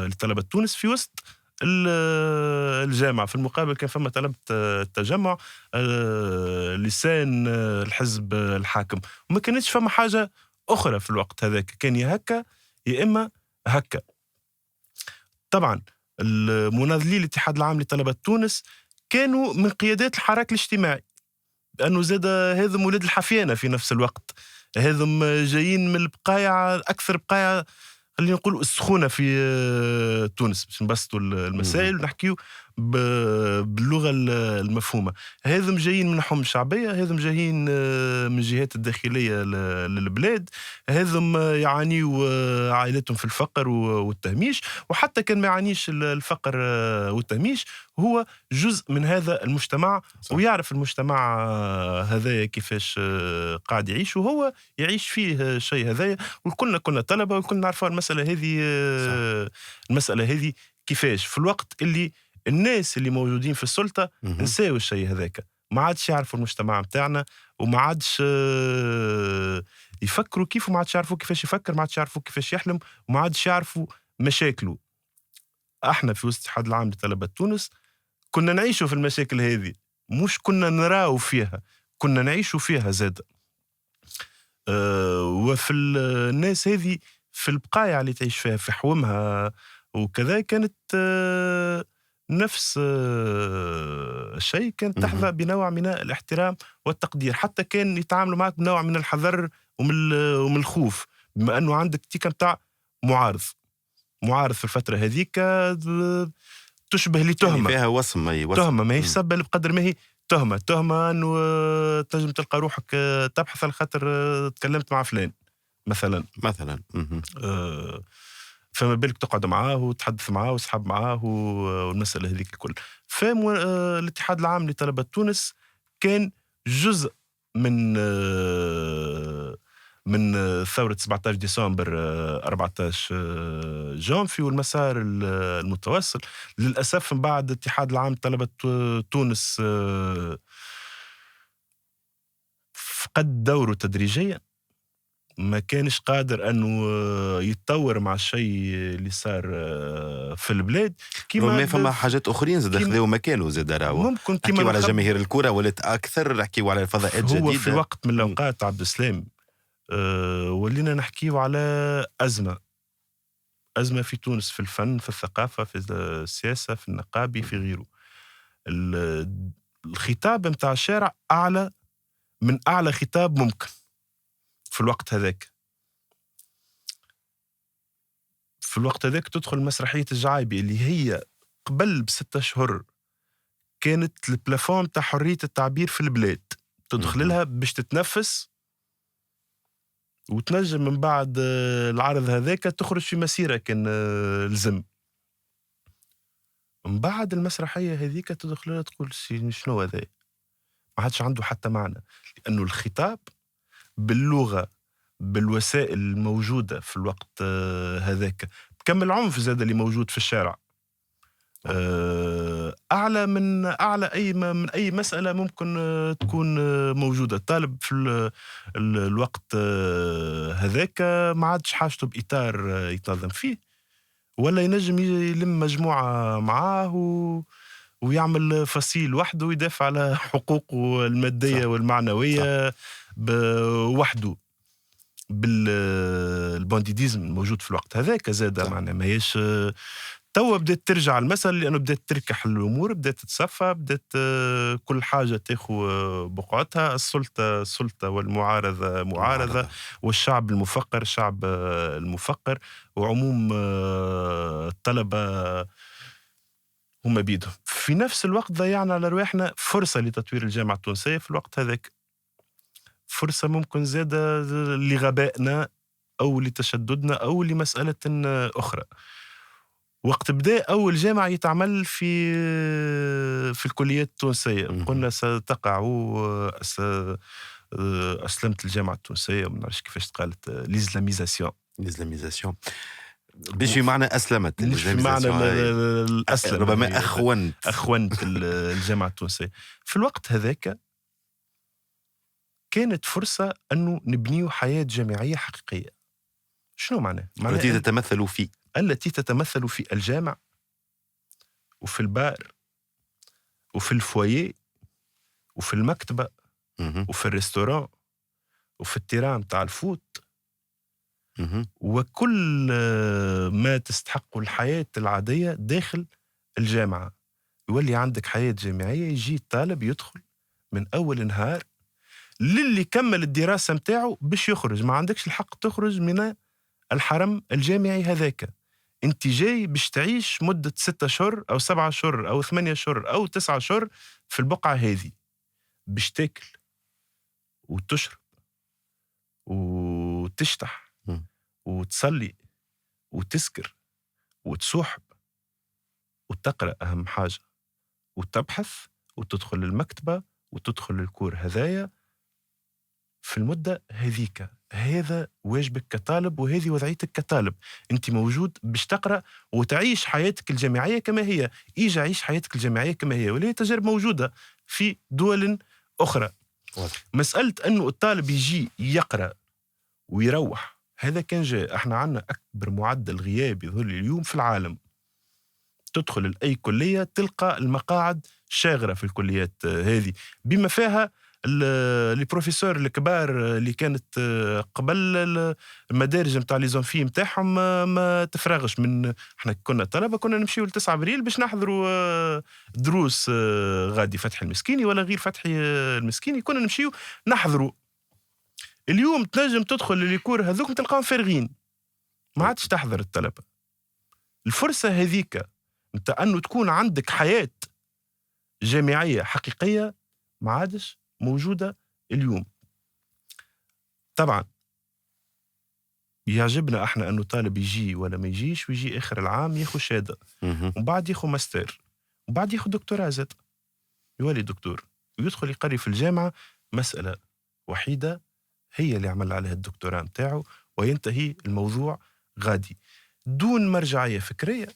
لطلبة تونس في وسط الجامعة. في المقابل كان فما طلبة التجمع لسان الحزب الحاكم، وما كانتش فما حاجة أخرى في الوقت هذاك، كان يا هكا يا إما هكا. طبعا المناضلين الاتحاد العام لطلبة تونس كانوا من قيادات الحراك الاجتماعي، لأنه زاد هذم ولاد الحفيانة في نفس الوقت، هذم جايين من البقايع، أكثر بقايع خلينا نقول السخونة في تونس، باش نبسطوا المسائل ونحكيو باللغة المفهومة. هذم جايين من حوم شعبية، هذم جايين من الجهات الداخلية للبلاد، هذم يعانيوا عائلتهم في الفقر والتهميش، وحتى كان ما يعانيش الفقر والتهميش هو جزء من هذا المجتمع. صح. ويعرف المجتمع هذايا كيفاش قاعد يعيش، وهو يعيش فيه شيء هذايا، وكلنا كنا طلبة وكنا نعرفوا المسألة هذه. صح. المسألة هذه كيفاش في الوقت اللي الناس اللي موجودين في السلطة مهم. نساو الشيء هذاك، ما عادش يعرفوا المجتمع متاعنا، وما عادش يفكروا كيف، وما عادش يعرفوا كيفاش يفكر، ما عادش يعرفوا كيفاش يحلم، وما عادش يعرفوا مشاكله. احنا في وسط الاتحاد العام لطلبة تونس كنا نعيشوا في المشاكل هذه، مش كنا نراو فيها، كنا نعيشوا فيها زاد. وفي الناس هذه في البقايع اللي تعيش فيها في حومها وكذا، كانت نفس الشيء، كانت مهم. تحظى بنوع من الاحترام والتقدير، حتى كان يتعاملوا معك بنوع من الحذر ومن الخوف، بما انه عندك تيكا متاع معارض في الفترة هذيك تشبه يعني لتهمة. فيها وصم، أي وصم. تهمة ما هي سبة بقدر ما هي تهمة انه تنجم تلقى روحك تبحث على خاطر تكلمت مع فلان مثلا. مثلا. مهم. فما بالك تقعد معاه وتحدث معاه وتسحب معاه والمسألة هذيك الكل. الاتحاد العام لطلبة تونس كان جزء من ثورة 17 ديسمبر 14 جانفي والمسار المتواصل. للأسف من بعد الاتحاد العام لطلبة تونس فقد دوره تدريجيا، ما كانش قادر انه يتطور مع الشيء اللي صار في البلاد. ما فما حاجات اخرين زاد خذوا مكانه زاد راهو. ممكن كيما نحكيو على جماهير الكرة ولات اكثر، نحكيو على الفضاءات جديدة. هو في وقت من الاوقات عبد السلام ولينا نحكيو على أزمة في تونس، في الفن، في الثقافة، في السياسة، في النقابي، في غيره. الخطاب متاع الشارع أعلى من أعلى خطاب ممكن في الوقت هذاك. في الوقت هذاك تدخل مسرحية الجعايبي اللي هي قبل ب6 أشهر كانت البلافون متاع حرية التعبير في البلاد، تدخل لها باش تتنفس وتنجم من بعد العرض هذاك تخرج في مسيرة كان لزم. من بعد المسرحية هذيك تدخل لها تقول شنو هذا، ما عادش عنده حتى معنى، لأنه الخطاب باللغة بالوسائل الموجودة في الوقت هذاك بكم العنف زاد اللي موجود في الشارع أعلى من أي مسألة ممكن تكون موجودة. طالب في الوقت هذاك ما عادش حاجته بإطار يتنظم فيه، ولا ينجم يلم مجموعة معاه ويعمل فصيل وحده ويدافع على حقوقه المادية والمعنوية وحده. بالبانديديزم الموجود في الوقت هذاك زاد معناه ما هيش توا بدأت ترجع المسألة، لأنه بدأت تركح الأمور، بدأت تتصفى، بدأت كل حاجة تاخو بقعتها، السلطة سلطة والمعارضة معارضة، والشعب المفقر شعب المفقر، وعموم الطلبة هم بيدهم. في نفس الوقت ضيعنا على رواحنا فرصة لتطوير الجامعة التونسية في الوقت هذاك، فرصة ممكن زادة لغبائنا أو لتشددنا أو لمسألة أخرى. وقت بدأ أول جامعة يتعمل في الكليات التونسية. قلنا ستقع أسلمت الجامعة التونسية، ما نعرفش كيفاش تقالت، ليزلاميزاسيون. مش في معنى أسلمت، مش في معنى الأسلم، ربما أخونت الجامعة التونسية. في الوقت هذاك كانت فرصة أنه نبنيو حياة جامعية حقيقية. شنو معناه؟ التي تتمثل في التي تتمثل في الجامع وفي البار وفي الفوية وفي المكتبة وفي الريستوران وفي التيران متاع الفوت وكل ما تستحق الحياة العادية داخل الجامعة. يولي عندك حياة جامعية، يجي الطالب يدخل من أول نهار للي كمل الدراسة متاعه باش يخرج. ما عندكش الحق تخرج من الحرم الجامعي هذاك. انت جاي باش تعيش مدة 6 أشهر أو 7 أشهر أو 8 أشهر أو 9 أشهر في البقعة هذه، باش تاكل وتشرب وتشتح وتصلي وتسكر وتصوحب وتقرأ أهم حاجة وتبحث وتدخل المكتبة وتدخل الكور هذايا في المدة هذيك. هذا واجبك كطالب وهذه وضعيتك كطالب. انت موجود باش تقرأ وتعيش حياتك الجامعية كما هي. ايجا عيش حياتك الجامعية كما هي، ولا تجارب موجودة في دول أخرى. مسألة أنه الطالب يجي يقرأ ويروح، هذا كان جاء. احنا عنا أكبر معدل غياب يظهر لي اليوم في العالم. تدخل لأي كلية تلقى المقاعد شاغرة في الكليات هذه، بما فيها البروفيسور الكبار اللي كانت قبل المدارج متاع لي زونفي متاعهم ما تفرغش من. احنا كنا طلبة كنا نمشيو ل 9 ابريل باش نحضروا دروس غادي فتحي المسكيني ولا غير فتحي المسكيني، كنا نمشيو نحضروا. اليوم تنجم تدخل للكور هذوك تلقاهم فارغين، ما عادش تحضر الطلبة. الفرصة هذيك انت انه تكون عندك حياة جامعية حقيقية ما عادش موجودة اليوم. طبعا يعجبنا احنا انه طالب يجي ولا ما يجيش ويجي اخر العام ياخذ شهادة وبعد ياخذ ماستر وبعد ياخذ دكتوراه زاد، يولي دكتور ويدخل يقري في الجامعة مسألة وحيدة هي اللي عمل عليها الدكتوراه متاعه وينتهي الموضوع غادي، دون مرجعية فكرية،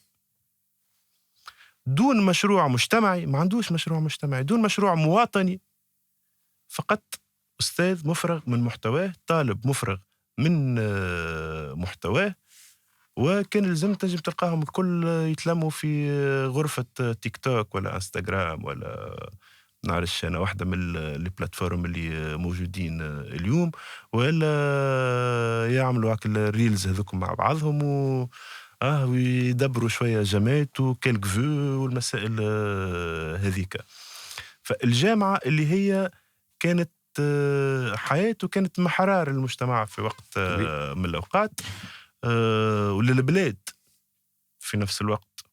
دون مشروع مجتمعي. ما عندوش مشروع مجتمعي، دون مشروع مواطني. فقط أستاذ مفرغ من محتواه، طالب مفرغ من محتواه. وكان لازم تنجم تلقاهم الكل يتلموا في غرفة تيك توك ولا انستغرام ولا نعرفش أنا واحدة من البلاتفورم اللي موجودين اليوم، ولا يعملوا هاك الريلز هذوكم مع بعضهم ويدبروا شوية جمات وكالك فيو والمسائل هذيك. فالجامعة اللي هي كانت حياته كانت محرار المجتمع في وقت من الأوقات، وللبلاد في نفس الوقت.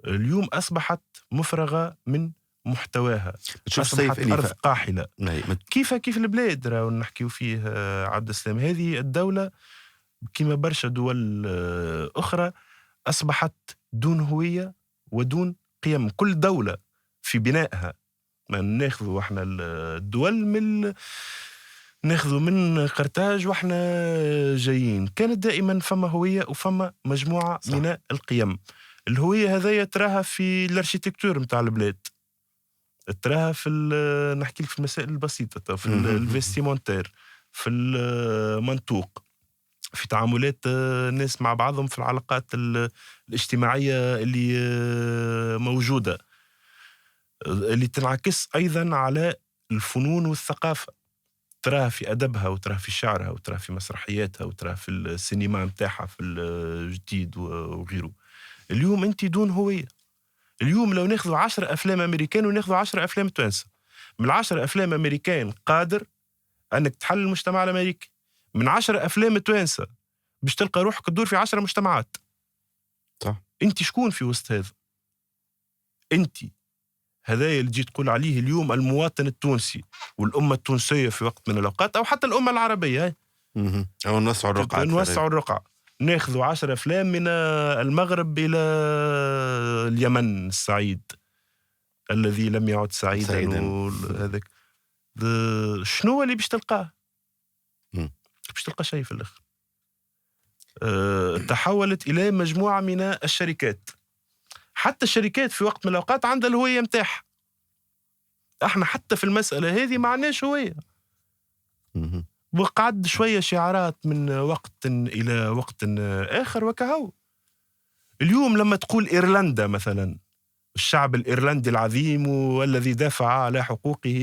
اليوم أصبحت مفرغة من محتواها، أصبحت أرض قاحلة. كيف البلاد راهو نحكيو فيه عبد السلام. هذه الدولة كما برشا دول أخرى أصبحت دون هوية ودون قيم. كل دولة في بنائها، ما ناخذوا احنا الدول ناخذوا من قرطاج واحنا جايين، كانت دائما فما هوية وفما مجموعة صح. من القيم. الهوية هذايا تراها في الاركيتكتور متاع البلاد، تراها في نحكي لك في المسائل البسيطة، في الفيستيمونتير، في المنطوق، في تعاملات الناس مع بعضهم، في العلاقات الاجتماعية اللي موجودة، اللي تنعكس أيضا على الفنون والثقافة. تراها في أدبها وتراها في شعرها وتراها في مسرحياتها وتراها في السينما متاعها في الجديد وغيره. اليوم أنت دون هوية. اليوم لو ناخذوا 10 أفلام أمريكان وناخذوا 10 أفلام توانسة، من 10 أفلام أمريكان قادر أنك تحل المجتمع الأمريكي، من 10 أفلام توانسة باش تلقى روحك تدور في 10 مجتمعات. صح. أنت شكون في وسط هذا؟ أنت هذا اللي جيت تقول عليه اليوم المواطن التونسي والأمة التونسية في وقت من الأوقات، أو حتى الأمة العربية. أو نوسع الرقعة. نوسع الرقعة. ناخذوا 10 أفلام من المغرب إلى اليمن السعيد الذي لم يعد سعيدا هذاك شنو اللي باش تلقاه؟ باش تلقى شيء في الآخر. تحولت إلى مجموعة من الشركات. حتى الشركات في وقت من الأوقات عندها الهوية متاعها. احنا حتى في المسألة هذه ما عندناش هوية. وقعد شوية شعارات من وقت إلى وقت آخر وكهو. اليوم لما تقول إيرلندا مثلا، الشعب الإيرلندي العظيم والذي دافع على حقوقه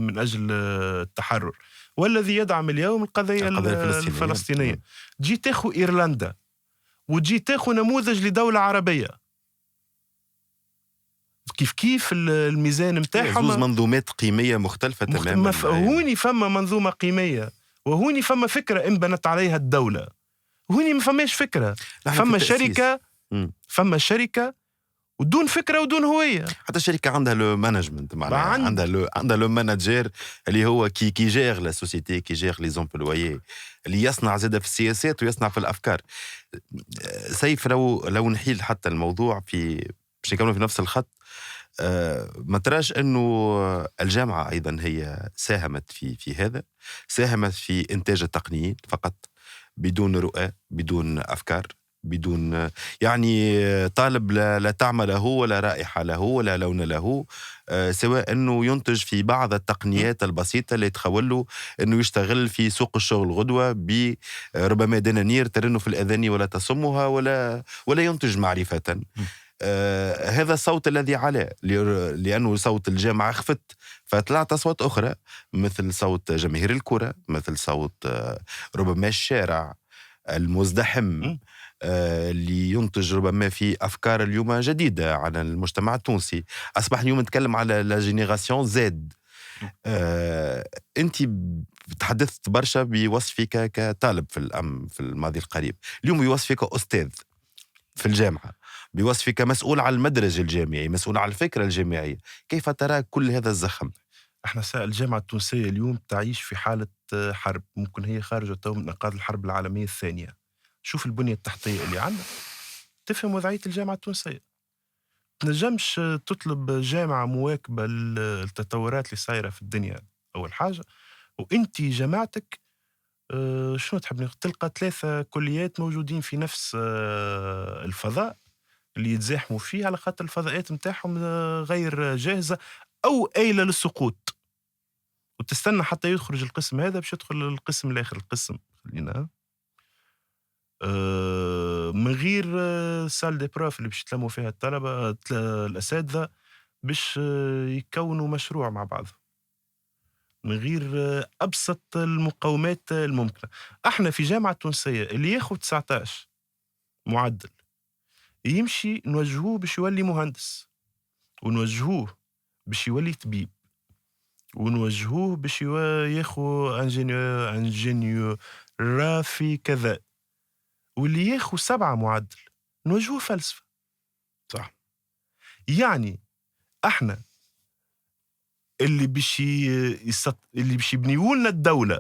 من أجل التحرر والذي يدعم اليوم القضية الفلسطينية، تجي تاخو إيرلندا وتجي تاخو نموذج لدولة عربية، كيف الميزان متاعهم زوز منظومات قيمية مختلفة تماما. هوني فما منظومة قيمية وهوني فما فكرة انبنت عليها الدولة، هوني ما فماش فكرة. فما شركة ودون فكرة ودون هوية. حتى الشركة عندها لو مانجمنت، معناها عندها لو مانجر اللي هو كي جير لا سوسيتي، كي جير لي زومبلويي، اللي يصنع زادة في السياسات ويصنع في الأفكار. سيف لو نحيل حتى الموضوع باش نكملوا في نفس الخط، ما تراش أنه الجامعة أيضا هي ساهمت في هذا، ساهمت في إنتاج التقنيين فقط بدون رؤى، بدون أفكار، بدون يعني طالب لا طعم له ولا رائحة له ولا لون له، سواء أنه ينتج في بعض التقنيات البسيطة اللي تخول له أنه يشتغل في سوق الشغل غدوة بربما دنانير ترن في الأذان ولا تصمها ولا ينتج معرفة. هذا الصوت الذي عليه، لأنه صوت الجامعة خفت، فطلعت أصوات أخرى مثل صوت جماهير الكرة، مثل صوت ربما الشارع المزدحم اللي ينتج ربما في أفكار اليوم جديدة على المجتمع التونسي. أصبح اليوم نتكلم على لا جينيراسيون زد. أنت تحدثت برشا بوصفك كطالب في الماضي القريب، اليوم يوصفك أستاذ في الجامعة، بوصفك مسؤول على المدرج الجامعي، مسؤول على الفكرة الجامعية. كيف ترى كل هذا الزخم؟ احنا الجامعة التونسية اليوم تعيش في حالة حرب، ممكن هي خارجة تو من نقاط الحرب العالمية الثانية. شوف البنية التحتية اللي عندنا تفهم وضعية الجامعة التونسية. تنجمش تطلب جامعة مواكبة للتطورات اللي صايرة في الدنيا أول حاجة، وانت جامعتك شنو تحب تلقى 3 كليات موجودين في نفس الفضاء اللي يتزاحموا فيه على خاطر الفضاءات متاعهم غير جاهزة أو آيلة للسقوط، وتستنى حتى يخرج القسم هذا باش يدخل القسم الآخر. القسم خلينا من غير سال دي بروف اللي باش يتلموا فيها الطلبة الأساتذة باش يكونوا مشروع مع بعض، من غير أبسط المقومات الممكنة. احنا في جامعة تونسية اللي ياخد 19 معدل يمشي نوجهوه باش يولي مهندس، ونوجهوه باش يولي طبيب، ونوجهوه باش ياخو انجينيور في كذا، واللي ياخو 7 معدل نوجهوه فلسفة. صح. يعني احنا اللي باش يبنيوا لنا الدولة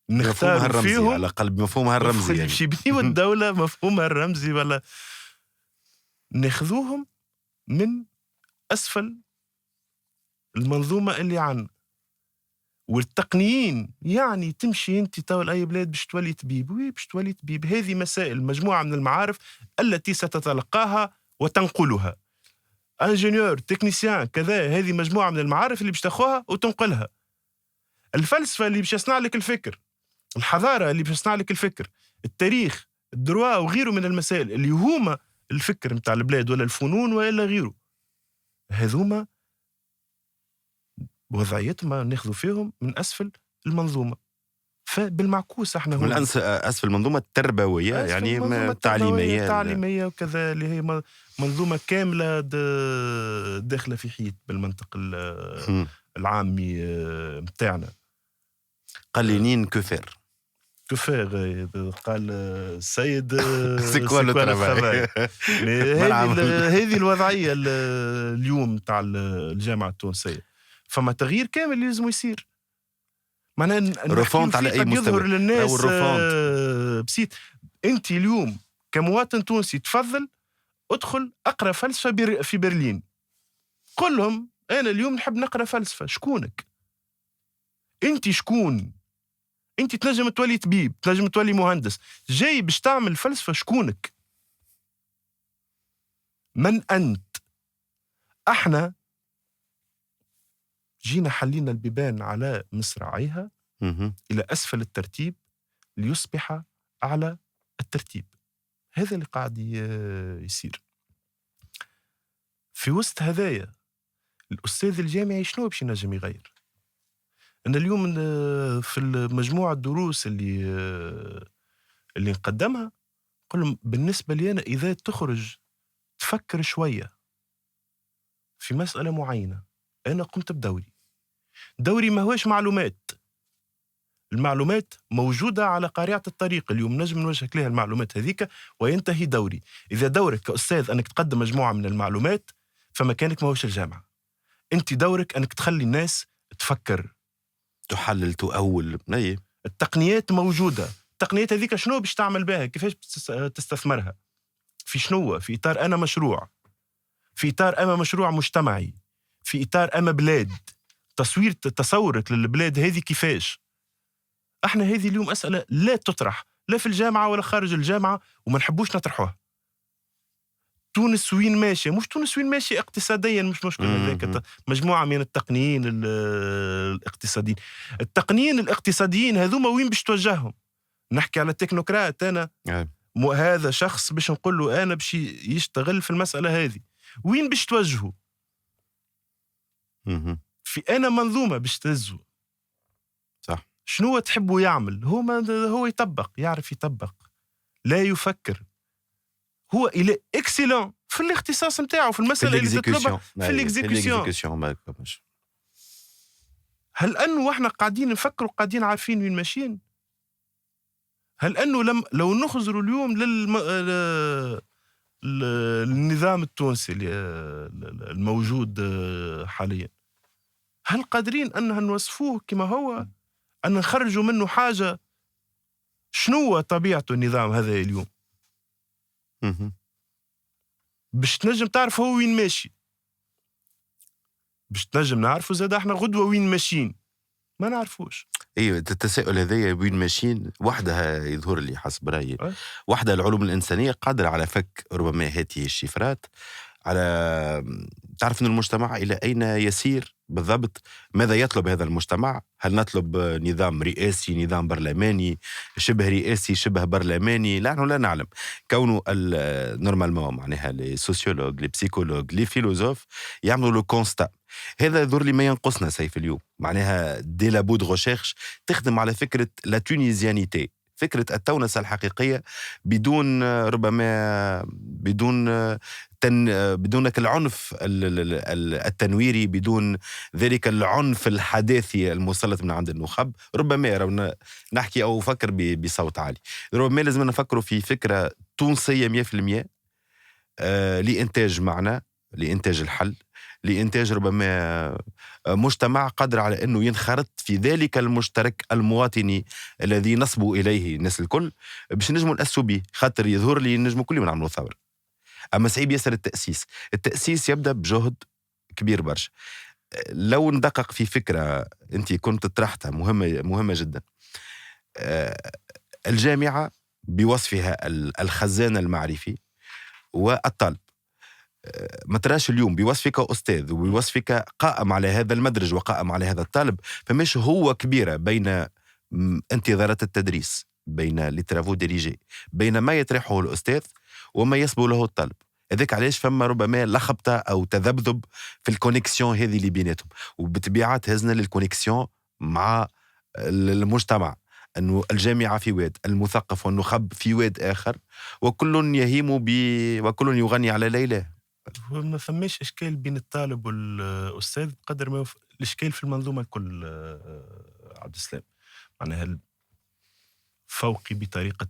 نختار فيهم على قلب مفهومها الرمزي، اللي باش يبنيوا الدولة مفهومها الرمزي، ولا ناخذوهم من أسفل المنظومة اللي عنا. والتقنيين يعني تمشي انت تو لأي بلاد باش تولي طبيب، باش تولي طبيب. هذه مسائل مجموعة من المعارف التي ستتلقاها وتنقلها. انجينيور، تكنيسيان، كذا، هذه مجموعة من المعارف اللي باش تاخوها وتنقلها. الفلسفة اللي باش يصنع لك الفكر، الحضارة اللي باش يصنع لك الفكر، التاريخ، الدروا وغيره من المسائل اللي هما الفكر متاع البلاد ولا الفنون ولا غيره، هذوما وضعيتهم ناخذوا فيهم من أسفل المنظومة. فبالمعكوس احنا من أسفل المنظومة التربوية، يعني التعليمية وكذا، اللي هي منظومة كاملة داخلة في حيط بالمنطق العامي متاعنا. قليلين كفر قال السيد سيكوال الترافاي. هذه الوضعية اليوم تاع الجامعة التونسية. فما تغيير كامل لازم يصير. معناها رفونت على أي مستوى يظهر للناس بسيط. أنت اليوم كمواطن تونسي تفضل ادخل اقرا فلسفة في برلين، قل لهم أنا اليوم نحب نقرا فلسفة. شكونك؟ أنت شكون؟ أنت تنجم تولي طبيب، تنجم تولي مهندس، جاي باش تعمل فلسفة. شكونك؟ من أنت؟ احنا جينا حلينا البيبان على مصراعيها إلى أسفل الترتيب ليصبح أعلى الترتيب. هذا اللي قاعد يصير. في وسط هذايا الأستاذ الجامعي شنو باش ينجم يغير؟ أنا اليوم في المجموعة الدروس اللي نقدمها قل بالنسبة لي أنا إذا تخرج تفكر شوية في مسألة معينة. أنا قمت دوري ما هوش معلومات. المعلومات موجودة على قارعة الطريق، اليوم نجم نوجهك لها المعلومات هذيك وينتهي دوري. إذا دورك كأستاذ أنك تقدم مجموعة من المعلومات فمكانك ما هوش الجامعة. أنت دورك أنك تخلي الناس تفكر، تحلل، تؤول. نعم. التقنيات موجودة. التقنيات هذيك شنو باش تعمل بها؟ كيفاش تستثمرها؟ في شنو؟ في إطار أنا مشروع، في إطار أما مشروع مجتمعي، في إطار أما بلاد، تصورك للبلاد هذه كيفاش. احنا هذه اليوم أسئلة لا تطرح لا في الجامعة ولا خارج الجامعة وما نحبوش نطرحوها. تونس وين ماشية؟ مش تونس وين ماشية اقتصاديا مش مشكلة، هذاك مجموعة من التقنيين الاقتصاديين. التقنيين الاقتصاديين هذوما وين باش توجههم؟ نحكي على التكنوقراط أنا هذا شخص باش نقول له أنا باش يشتغل في المسألة هذه، وين باش توجهه؟ في أنا منظومة باش تهزه. صح. شنو تحبه يعمل؟ هو يطبق، يعرف يطبق، لا يفكر. هو إلى إكسيلون في الاختصاص متاعه في المسألة اللي تطلبها في الإكزيكيوشن. هل أنه إحنا قاعدين نفكر وقاعدين عارفين وين ماشيين؟ هل أنه لو نخزروا اليوم للنظام التونسي الموجود حاليا، هل قادرين أننا نوصفوه كما هو؟ أن نخرجوا منه حاجة؟ شنو طبيعة النظام هذا اليوم؟ باش تنجم تعرف هو وين ماشي، باش تنجم نعرفه زاد احنا غدوة وين ماشيين ما نعرفوش. ايوه، التساؤل هذايا وين ماشيين وحدها يظهر لي حسب رأيي وحدها العلوم الإنسانية قادرة على فك ربما هذه الشفرات، على تعرف أن المجتمع إلى أين يسير بالضبط، ماذا يطلب هذا المجتمع. هل نطلب نظام رئاسي، نظام برلماني، شبه رئاسي شبه برلماني؟ لا، نحن لا نعلم. كونه نورمالمون معناها لي سوسيولوج، لي بسيكولوج، لي فيلوزوف يعملوا لو كونستا. هذا يظهر لي ما ينقصنا سيف اليوم، معناها دي لابو دو ريشيرش تخدم على فكرة لا تونيزيانيتي، فكرة التونسة الحقيقية بدون ربما بدون العنف التنويري، بدون ذلك العنف الحداثي المسلط من عند النخب. ربما نحكي أو أفكر بصوت عالي، ربما لازم نفكروا في فكرة تونسية 100% لإنتاج معنى، لإنتاج الحل، لإنتاج ربما مجتمع قادر على أنه ينخرط في ذلك المشترك المواطني الذي نصبوا إليه الناس الكل باش نجموا نأسوا به. خاطر يظهر لي نجموا كل من عملوا ثورة، أما صعيب ياسر التأسيس يبدأ بجهد كبير برشا. لو ندقق في فكرة أنت كنت طرحتها مهمة جدا، الجامعة بوصفها الخزان المعرفي والطالب. ما تراش اليوم بوصفك أستاذ وبوصفك قائم على هذا المدرج وقائم على هذا الطالب، فمش هو كبيرة بين انتظارات التدريس، بين لترافو ديريجي، بين ما يطرحه الأستاذ وما يصبو له الطالب. هذاك علاش فما ربما لخبطة أو تذبذب في الكونيكسيون هذه اللي بيناتهم، وبالطبيعة هزنا للكونيكسيون مع المجتمع، أنه الجامعة في واد، المثقف والنخب في واد آخر، وكل يهيم وكل يغني على ليلى. ما فماش إشكال بين الطالب والأستاذ بقدر ما الإشكال في المنظومة الكل. عبد السلام معناها فوقي بطريقة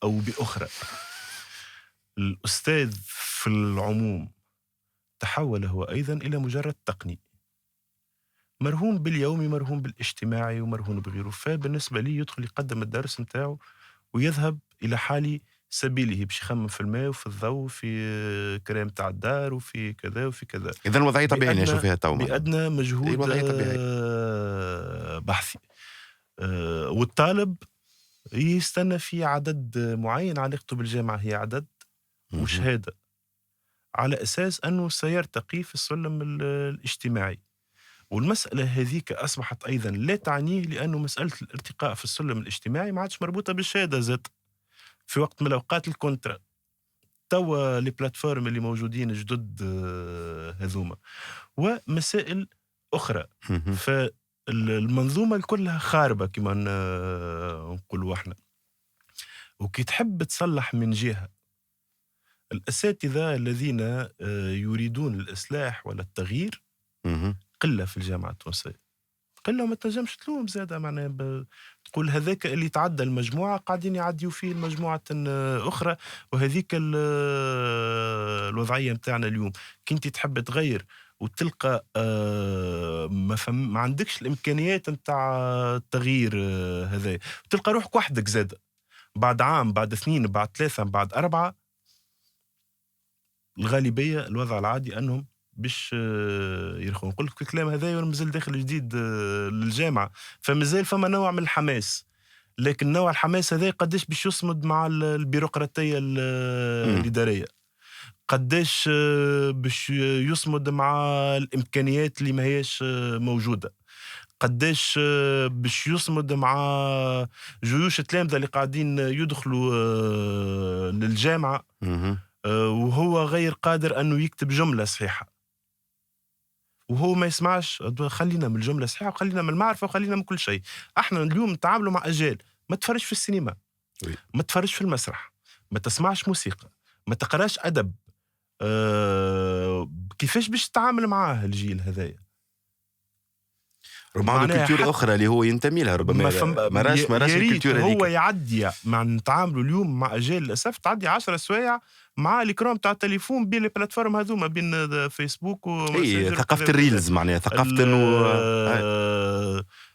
أو بأخرى. الأستاذ في العموم تحول هو أيضا إلى مجرد تقني، مرهون باليومي، مرهون بالاجتماعي، ومرهون بغيره. فبالنسبة لي يدخل يقدم الدرس متاعه ويذهب إلى حال سبيله باش يخمم في الماء وفي الضوء وفي كريم تاع الدار وفي كذا وفي كذا إذا الوضعية طبيعية نشوف فيها تو معناها. بأدنى مجهود الوضعية طبيعية. بحثي. والطالب يستنى في عدد معين، علاقته بالجامعة هي عدد وشهادة، على أساس أنه سيرتقي في السلم الاجتماعي. والمسألة هذيك أصبحت أيضا لا تعنيه، لأنه مسألة الارتقاء في السلم الاجتماعي ما عادش مربوطة بالشهادة ذات. في وقت من الأوقات الكونترا توا لي بلاتفورم اللي موجودين جدد هذوما ومسائل أخرى. فالمنظومة كلها خاربة كما نقولوا احنا. وكي تحب تصلح من جهة، الأساتذة الذين يريدون الإصلاح ولا التغيير قلة في الجامعة التونسية، قلة وما تنجمش تلوم زادة. معناها تقول هذاك اللي تعدى المجموعة قاعدين يعديوا فيه المجموعة أخرى، وهذيك الوضعية متاعنا اليوم. كنتي تحب تغير وتلقى ما عندكش الإمكانيات متاع التغيير هذا، تلقى روحك وحدك زادة بعد عام بعد 2 بعد 3 بعد 4. الغالبية الوضع العادي أنهم باش يرخون. نقول لك الكلام هذا مازال داخل جديد للجامعة، فمازال فما نوع من الحماس، لكن نوع الحماس هذا قداش باش يصمد مع البيروقراطية الإدارية، قداش باش يصمد مع الإمكانيات اللي ما هيش موجودة، قداش باش يصمد مع جيوش التلامذة اللي قاعدين يدخلوا للجامعة وهو غير قادر أنه يكتب جملة صحيحة، وهو ما يسمعش. خلينا من الجملة الصحيحة وخلينا من المعرفة وخلينا من كل شيء. احنا اليوم نتعاملوا مع أجيال ما تفرج في السينما، ما تفرج في المسرح، ما تسمعش موسيقى، ما تقراش أدب. كيفاش باش تتعامل معاه الجيل هذايا؟ ربما عنده كلتور أخرى اللي هو ينتمي لها، ربما ما راش الكلتور هذيك. هو يعدي مع نتعاملوا اليوم مع أجيال للأسف تعدي 10 سوايع مع الإكرام تاع التليفون بين البلاتفورم هذوما، بين فيسبوك وماسنجر. ثقافة الريلز معناها ثقافة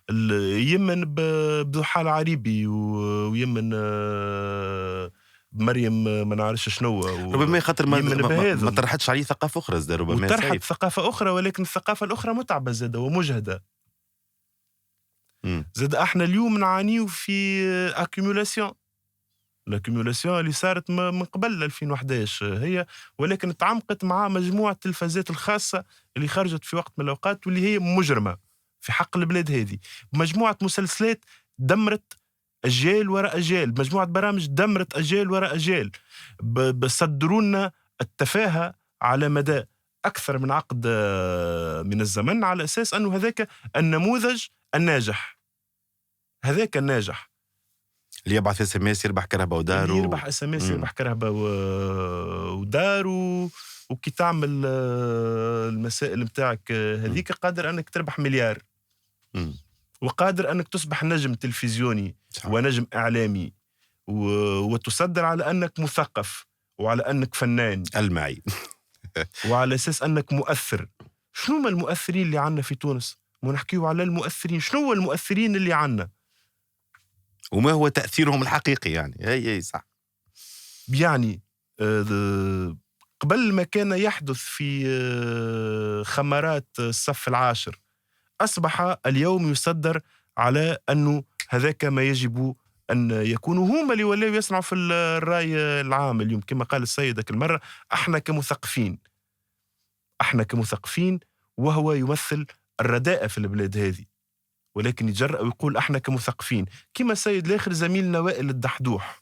إنه يمن بضحى العريبي ويمن مريم ما نعرفش شنو، ربما خاطر ما طرحتش عليه ثقافة أخرى زاد، ربما طرحت ثقافة أخرى، ولكن الثقافة الأخرى متعبة زاد ومجهدة زاد. احنا اليوم نعانيو في اكيمولاسيون، الاكيمولاسيون اللي صارت من قبل 2011 هي، ولكن تعمقت مع مجموعة التلفازات الخاصة اللي خرجت في وقت من الأوقات واللي هي مجرمة في حق البلاد هذه. مجموعة مسلسلات دمرت أجيال وراء أجيال، مجموعة برامج دمرت أجيال وراء أجيال، بصدرونا التفاهة على مدى أكثر من عقد من الزمن، على أساس أنه هذاك النموذج الناجح، هذاك الناجح اللي يبعث اس ام اس يربح كرهبة ودار، يربح اس ام اس يربح كرهبة ودار وكي تعمل المسائل متاعك هذيك قادر انك تربح مليار، وقادر انك تصبح نجم تلفزيوني ونجم اعلامي وتصدر على انك مثقف وعلى انك فنان المعي وعلى اساس انك مؤثر. شنو ما المؤثرين اللي عنا في تونس؟ ونحكيو على المؤثرين، شنو هو المؤثرين اللي عنا وما هو تأثيرهم الحقيقي؟ يعني هي صح. يعني قبل ما كان يحدث في خمارات الصف العاشر، أصبح اليوم يصدر على أنه هذاك ما يجب أن يكونوا هم اللي ولاو يصنعوا في الرأي العام اليوم. كما قال السيد ذاك المرة، احنا كمثقفين، وهو يمثل الرداءة في البلاد هذه، ولكن يجرأ ويقول احنا كمثقفين. كما السيد الاخر زميلنا وائل الدحدوح،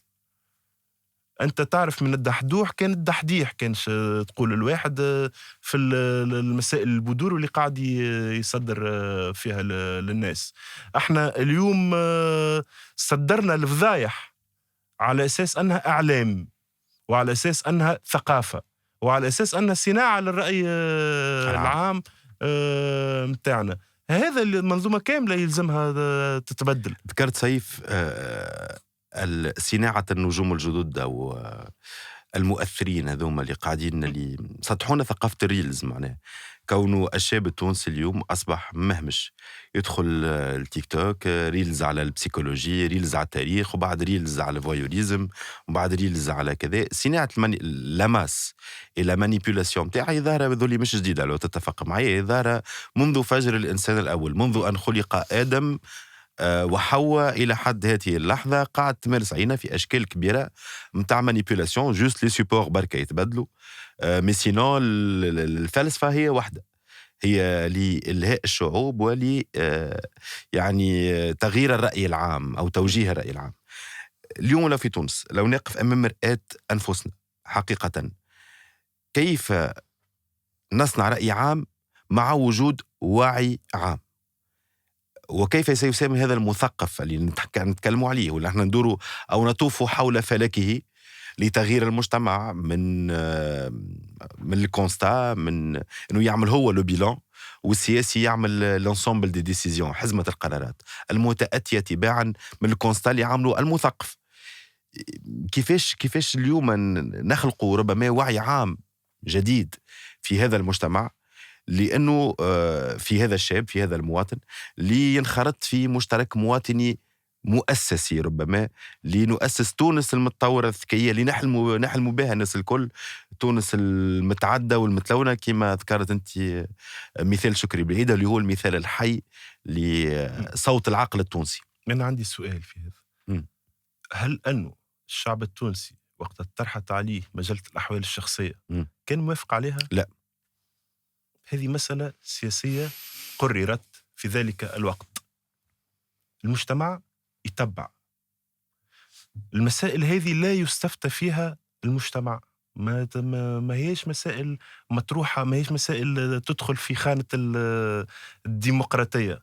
انت تعرف من الدحدوح كان الدحديح، كانش تقول الواحد في المسائل البدور اللي قاعد يصدر فيها للناس. احنا اليوم صدرنا الفضايح على اساس انها اعلام، وعلى اساس انها ثقافة، وعلى اساس انها صناعة للرأي العام متاعنا. هذا المنظومة كاملة يلزمها تتبدل. ذكرت سيف صناعة النجوم الجدد أو المؤثرين هذوما اللي قاعدين اللي سطحونا ثقافة الريلز معناها. كونه الشاب التونسي اليوم أصبح مهمش يدخل التيك توك، ريلز على البسيكولوجي، ريلز على التاريخ، وبعد ريلز على الفويوريزم، وبعد ريلز على كذا. صناعة اللماس إلى مانيبيولاسيون تاعي ظاهرة ذولي مش جديدة، لو تتفق معي ظاهرة منذ فجر الإنسان الأول، منذ أن خلق آدم وحواء إلى حد هذه اللحظة قاعد تمارس علينا في أشكال كبيرة متاع مانيبيولاسيون. جوست لي سيبور بركة يتبدلوا، مي سينون الفلسفة هي واحدة، هي لإلهاء الشعوب ولي يعني تغيير الرأي العام أو توجيه الرأي العام. اليوم لو في تونس لو نقف أمام مرآة أنفسنا حقيقة، كيف نصنع رأي عام مع وجود وعي عام؟ وكيف سيسمى هذا المثقف اللي نتكلموا عليه ولا احنا ندوروا أو نطوف حول فلكه لتغيير المجتمع من الكونستا، من انه يعمل هو لو بيلان والسياسي يعمل لانسومبل دي ديسيزيون، حزمة القرارات المتأتية تباعا من الكونستا اللي عملوا المثقف. كيفاش اليوم نخلقوا ربما وعي عام جديد في هذا المجتمع، لأنه في هذا الشاب في هذا المواطن اللي ينخرط في مشترك مواطني مؤسسي، ربما لنؤسس تونس المتطورة الذكية اللي نحلموا بها الناس الكل، تونس المتعدة والمتلونة كما ذكرت أنت مثال شكري بالعيدة اللي هو المثال الحي لصوت العقل التونسي. أنا عندي سؤال في هذا. هل أنه الشعب التونسي وقت طرحت عليه مجلة الأحوال الشخصية كان موافق عليها؟ لا. هذه مسألة سياسية قررت في ذلك الوقت، المجتمع يتبع المسائل هذه، لا يستفتى فيها المجتمع، ما هيش مسائل مطروحة، ما هيش مسائل تدخل في خانة الديمقراطية.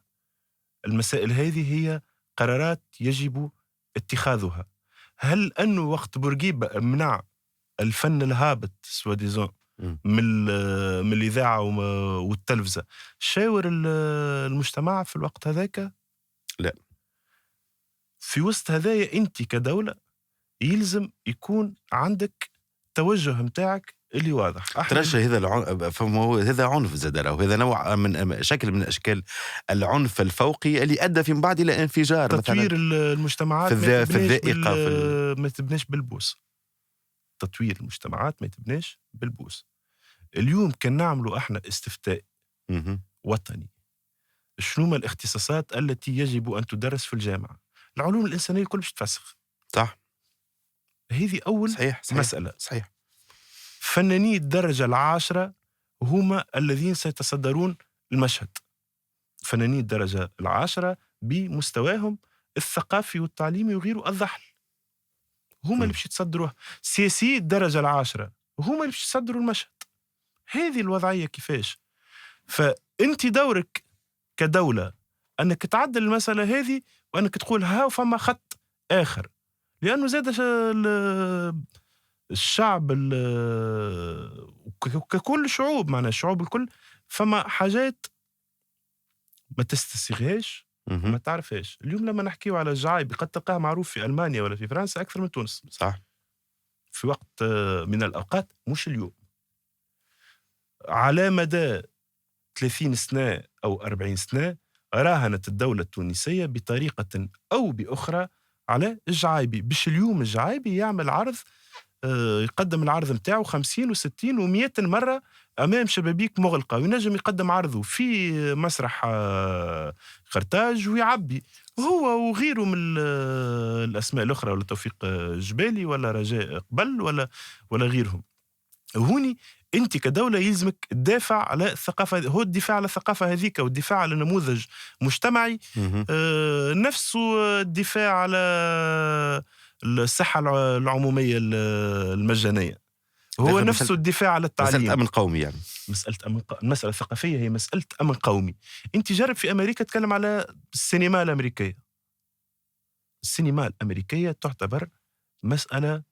المسائل هذه هي قرارات يجب اتخاذها. هل أنه وقت بورقيبة منع الفن الهابط سوا ديزون من الإذاعة والتلفزة شاور المجتمع في الوقت هذاك؟ لا. في وسط هذايا أنت كدولة يلزم يكون عندك توجه متاعك اللي واضح. ترشح هذا عنف زاد، وهذا نوع من شكل من أشكال العنف الفوقي اللي أدى في بعد إلى انفجار. تطوير المجتمعات في الذائقة ما تبناش بالبوس. تطوير المجتمعات ما تبناش بالبوس. اليوم كان نعملوا احنا استفتاء وطني، شنو ما الاختصاصات التي يجب أن تدرس في الجامعة؟ العلوم الإنسانية كل باش تفسخ. صح. هذه أول صحيح. مسألة. صحيح. فناني الدرجة العاشرة هما الذين سيتصدرون المشهد. فناني الدرجة العاشرة بمستواهم الثقافي والتعليمي وغيره الضحل هما اللي باش يتصدروها. سياسي الدرجة العاشرة هما اللي باش يتصدروا المشهد. هذه الوضعية كيفاش؟ فأنت دورك كدولة أنك تعدل المسألة هذه وأنك تقول ها فما خط آخر، لأنه زاد الشعب ككل شعوب، معنا الشعوب الكل فما حاجات ما تستسيغهاش ما تعرفهاش. اليوم لما نحكيو على الجعايب قد تلقاه معروف في ألمانيا ولا في فرنسا أكثر من تونس. صح. في وقت من الأوقات، مش اليوم، على مدى 30 سنة أو 40 سنة راهنت الدولة التونسية بطريقة أو بأخرى على الجعايبي، باش اليوم الجعايبي يعمل عرض، يقدم العرض متاعه 50 و60 و100 مرة أمام شبابيك مغلقة، وينجم يقدم عرضه في مسرح قرطاج ويعبي هو وغيره من الأسماء الأخرى، ولا توفيق جبالي ولا رجاء قبل ولا غيرهم. هوني أنت كدولة يلزمك تدافع على الثقافة، هو الدفاع على الثقافة هذيك والدفاع على نموذج مجتمعي نفسه الدفاع على الصحة العمومية المجانية، هو نفسه الدفاع على التعليم. مسألة أمن قومي يعني. المسألة الثقافية هي مسألة أمن قومي. أنت جرب في أمريكا تكلم على السينما الأمريكية. السينما الأمريكية تعتبر مسألة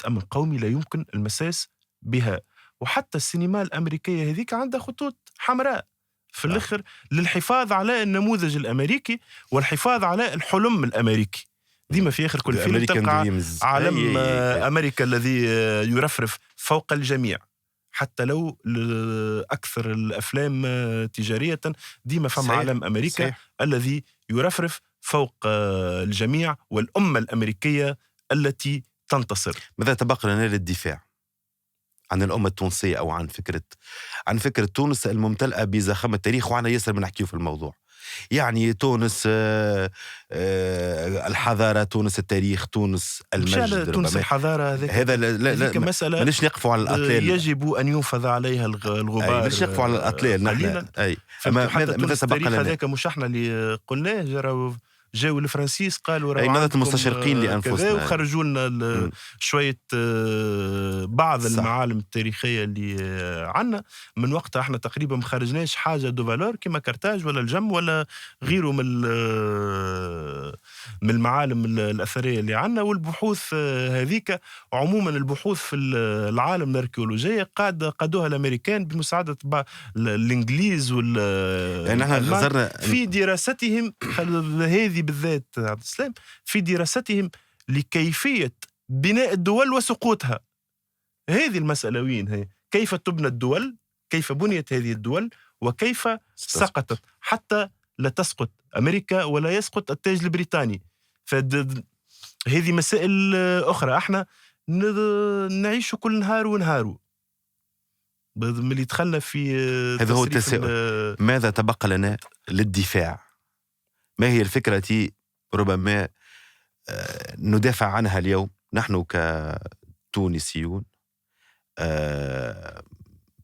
أمن قومي لا يمكن المساس بها، وحتى السينما الأمريكية هذيك عندها خطوط حمراء في الآخر للحفاظ على النموذج الأمريكي والحفاظ على الحلم الأمريكي. ديما في آخر كل فيلم الأمريكان تلقى دريمز. علم أمريكا الذي يرفرف فوق الجميع، حتى لو أكثر الأفلام تجارية ديما فما صحيح. علم أمريكا صحيح. الذي يرفرف فوق الجميع، والأمة الأمريكية التي تنتصر. ماذا تبقى لنا للدفاع عن الأمة التونسية أو عن فكرة تونس الممتلئة بزخم التاريخ؟ وعنا ياسر من نحكيه في الموضوع. يعني تونس الحضارة، تونس التاريخ، تونس المجد. تونس الحضارة هذا لا مسألة مانيش نقفوا على الأطلال، يجب أن ينفذ عليها الغبار. مانيش نقفوا على الأطلال نحن. ماذا سبق لنا هذاك؟ مش احنا اللي قلناه، جاوا الفرنسيس قالوا ماذا المستشرقين لأنفسنا وخرجوا لنا شوية بعض المعالم التاريخية اللي عنا. من وقتها احنا تقريبا ما خرجناش حاجة دو فالور كما كرتاج ولا الجم ولا غيره من المعالم الأثرية اللي عنا. والبحوث هذيك عموما، البحوث في العالم الأركيولوجية قادوها الأمريكان بمساعدة الإنجليز يعني احنا غزرنا في دراستهم هذه بالذات عبد السلام، في دراستهم لكيفية بناء الدول وسقوطها. هذه المسألة وين هي؟ كيف تبنى الدول، كيف بنيت هذه الدول، وكيف سقطت حتى لا تسقط أمريكا ولا يسقط التاج البريطاني. فهذه مسائل أخرى احنا نعيش كل نهار ونهار. من اللي دخلنا في هذا هو التساؤل. ماذا تبقى لنا للدفاع؟ ما هي الفكرة التي ربما ندافع عنها اليوم نحن كتونسيون؟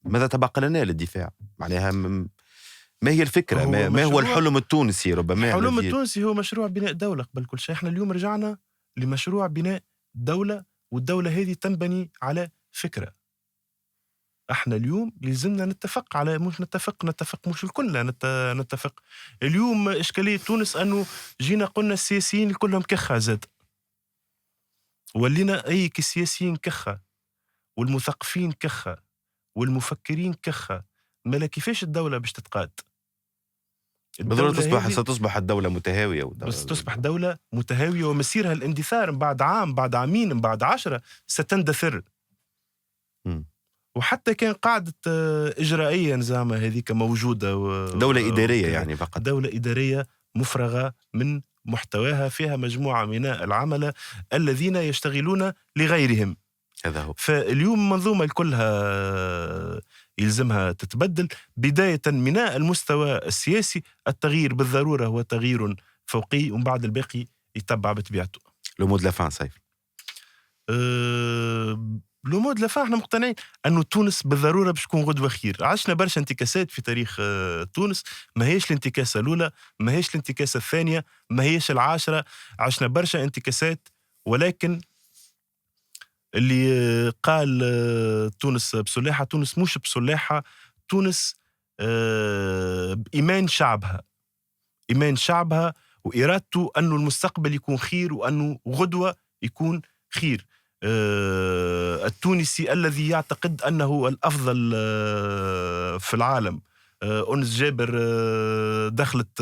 ماذا تبقى لنا للدفاع؟ معناها ما هي الفكرة؟ ما هو الحلم التونسي؟ ربما الحلم التونسي هو مشروع بناء دولة قبل كل شيء. احنا اليوم رجعنا لمشروع بناء دولة، والدولة هذه تنبني على فكرة. احنا اليوم لازمنا نتفق على، مش نتفق مش الكل نتفق. اليوم اشكاليه تونس انه جينا قلنا السياسيين كلهم كخه زاد، ولينا اي كسياسيين كخه والمثقفين كخه والمفكرين كخه. مالا كيفاش الدوله باش تتقاد؟ بالضبط ستصبح الدولة متهاوية، بس تصبح دولة متهاوية ومسيرها الاندثار بعد عام، بعد عامين، بعد 10 ستندثر. وحتى كان قاعدة إجرائيا زعما هذيك موجودة، دولة إدارية يعني فقط، دولة إدارية مفرغة من محتواها، فيها مجموعة من العملاء الذين يشتغلون لغيرهم. هذا هو. فاليوم المنظومة كلها يلزمها تتبدل، بداية من المستوى السياسي. التغيير بالضرورة هو تغيير فوقي، ومن بعد الباقي يتبع بطبيعته. لو مود لافان سيف. لو مود لافان احنا مقتنعين انه تونس بالضروره باش تكون غدوه خير. عشنا برشا انتكاسات في تاريخ تونس، ما هيش الانتكاسه الاولى، ما هيش الانتكاسه الثانيه، ما هيش العاشره. عشنا برشا انتكاسات، ولكن اللي قال تونس بسلاحه، تونس مش بسلاحه. تونس بإيمان شعبها، إيمان شعبها وإرادته أنه المستقبل يكون خير، وأنه غدوة يكون خير. التونسي الذي يعتقد أنه الأفضل في العالم. أنس جابر دخلت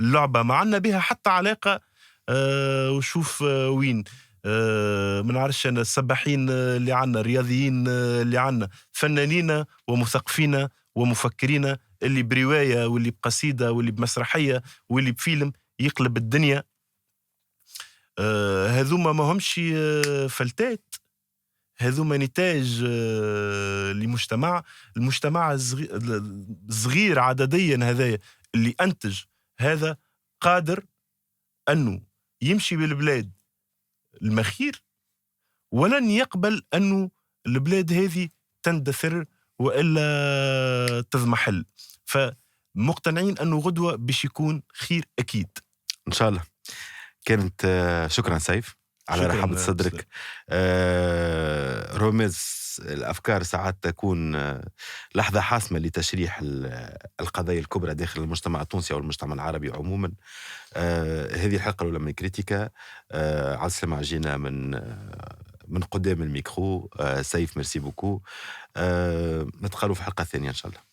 اللعبة معنا بها حتى علاقة، وشوف وين ما نعرفش أنا، السباحين اللي عنا، الرياضيين اللي عنا، فنانين ومثقفين ومفكرين، اللي برواية واللي بقصيدة واللي بمسرحية واللي بفيلم يقلب الدنيا. هذوما ما همش فلتات، هذوما نتاج لمجتمع. المجتمع صغير عدديا هذايا اللي أنتج هذا قادر أنه يمشي بالبلاد المخير، ولن يقبل أنه البلاد هذه تندثر وإلا تضمحل. فمقتنعين أنه غدوة باش يكون خير أكيد إن شاء الله. كانت شكرا سيف على رحابة صدرك. رمز الأفكار ساعات تكون لحظة حاسمة لتشريح القضايا الكبرى داخل المجتمع التونسي أو المجتمع العربي عموما. هذه الحلقة الأولى من كريتيكا. على السلامة، جينا من قدام الميكرو. سيف ميرسي بوكو. نتقابلوا في حلقة ثانية إن شاء الله.